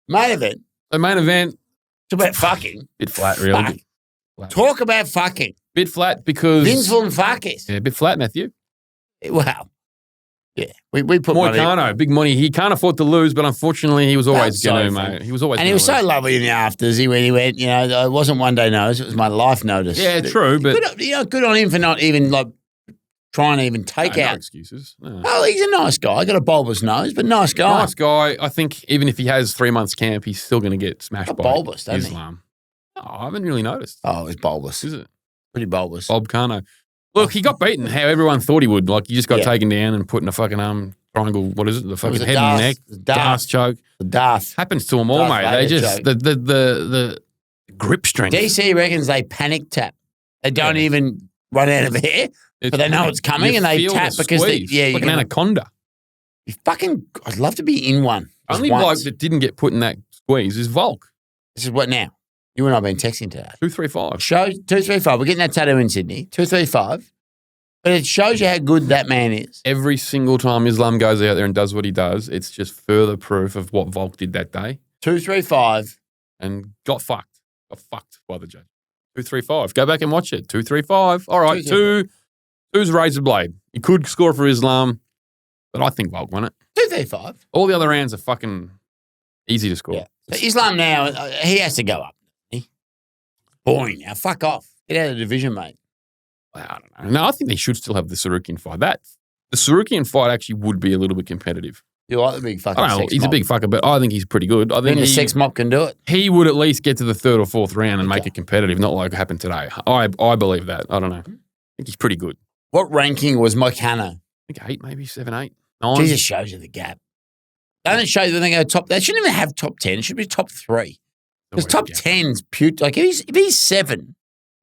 Main event. The main event, It's about fucking. bit flat, really. Fuck. Flat. Talk about fucking. Bit flat because Vinsel and fuckers. yeah, bit flat, Matthew. Wow. Yeah. We put money. Moicano, big money. He can't afford to lose, but unfortunately, he was always That's so going to, funny. mate. He was always. And he gonna was so lose. lovely in the afters. He went, it wasn't one day notice, it was my life notice. Yeah, true, but Good on him for not even like trying to even take no out. excuses. No. Oh, he's a nice guy. Got a bulbous nose, but nice guy. Nice guy. I think even if he has 3 months camp, he's still going to get smashed Got by bulbous, doesn't he? Islam. Oh, I haven't really noticed. Oh, it's bulbous. Is it? Pretty bulbous. Bob Cano. Look, he got beaten how everyone thought he would. Like, he just got Yeah. taken down and put in a fucking triangle, what is it? The was fucking a head Darth- and neck. the Darth. Darth choke. The Darth. Happens to them all, Darth mate. They Vader just, choke. Grip strength. DC reckons they panic tap. They don't even run out of air, but they know it's coming and they tap because like an anaconda. I'd love to be in one. Only bloke that didn't get put in that squeeze is Volk. This is what now? You and I have been texting today. 235. Show 235. We're getting that tattoo in Sydney. 235. But it shows you how good that man is. Every single time Islam goes out there and does what he does, it's just further proof of what Volk did that day. 235. And got fucked. Got fucked by the judge. 235. Go back and watch it. 235. All right. Two's razor blade. He could score for Islam, but I think Volk won it. 235. All the other rounds are fucking easy to score. Yeah. But Islam now, he has to go up. Boring now. Fuck off. Get out of the division, mate. I don't know. No, I think they should still have the Sarukian fight. The Sarukian fight actually would be a little bit competitive. You like the big fucking I don't know. sex He's mob. a big fucker, but I think he's pretty good. I think the sex mob can do it. He would at least get to the third or fourth round and make it competitive, not like it happened today. I believe that. I don't know. I think he's pretty good. What ranking was Moicano? I think 8, maybe 7, 8, 9. Jesus shows you the gap. Don't it show you when they go top? They shouldn't even have top 10. It should be top 3. Because top 10's pute. Like if he's 7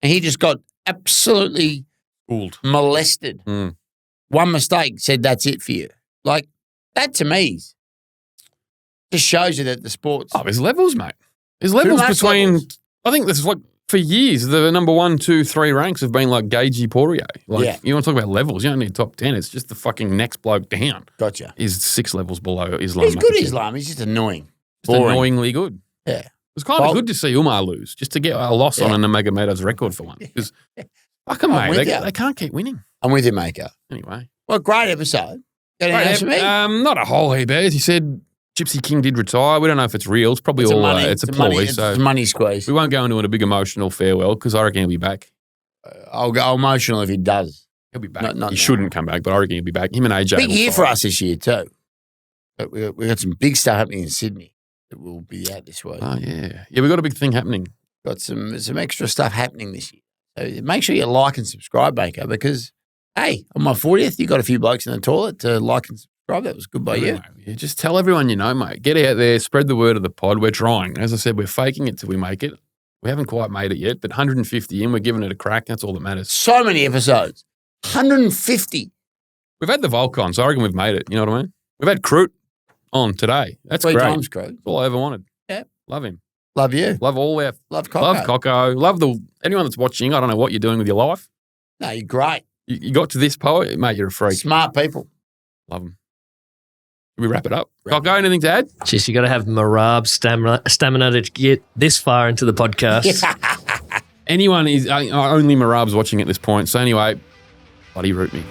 and he just got absolutely fooled, molested. One mistake said that's it for you. Like that to me just shows you that the sports. Oh, there's levels, mate. There's levels between. Levels. I think there's like for years the number 1, 2, 3 ranks have been like Gagey Poirier. Like you want to talk about levels? You don't need top 10. It's just the fucking next bloke down. Gotcha. Is 6 levels below Islam. He's good, Islam. He's just annoying. Just annoyingly good. Yeah. It was kind of good to see Umar lose, just to get a loss on an Nurmagomedov's record for one. Because, fuck them, mate. They can't keep winning. I'm with you, Maker. Anyway. Well, great episode. Got anything else for me? Not a whole heap, as he said, Gypsy King did retire. We don't know if it's real. It's probably it's a ploy. It's a money squeeze. We won't go into a big emotional farewell because I reckon he'll be back. I'll go emotional if he does. He'll be back. He shouldn't come back, but I reckon he'll be back. Him and AJ. Big year for us this year, too. But we got some big stuff happening in Sydney. That will be out this week. Oh, yeah. Yeah, we've got a big thing happening. Got some extra stuff happening this year. So make sure you like and subscribe, Baker, because, hey, on my 40th, you got a few blokes in the toilet to like and subscribe. That was good by you. Yeah, just tell everyone you know, mate. Get out there, spread the word of the pod. We're trying. As I said, we're faking it till we make it. We haven't quite made it yet, but 150 in, we're giving it a crack. That's all that matters. So many episodes. 150. We've had the Volcon, so I reckon we've made it. You know what I mean? We've had Crute on today. That's 3 great. times, Crute. That's all I ever wanted. Yeah. Love him. Love you. Love all our. Love Coco. Love Coco. Love anyone that's watching. I don't know what you're doing with your life. No, you're great. You got to this poet, mate, you're a freak. Smart people. Love them. Can we wrap it up? Coco, anything to add? Jeez, you got to have Marab stamina to get this far into the podcast. Anyone is only Marab's watching at this point. So anyway, bloody root me.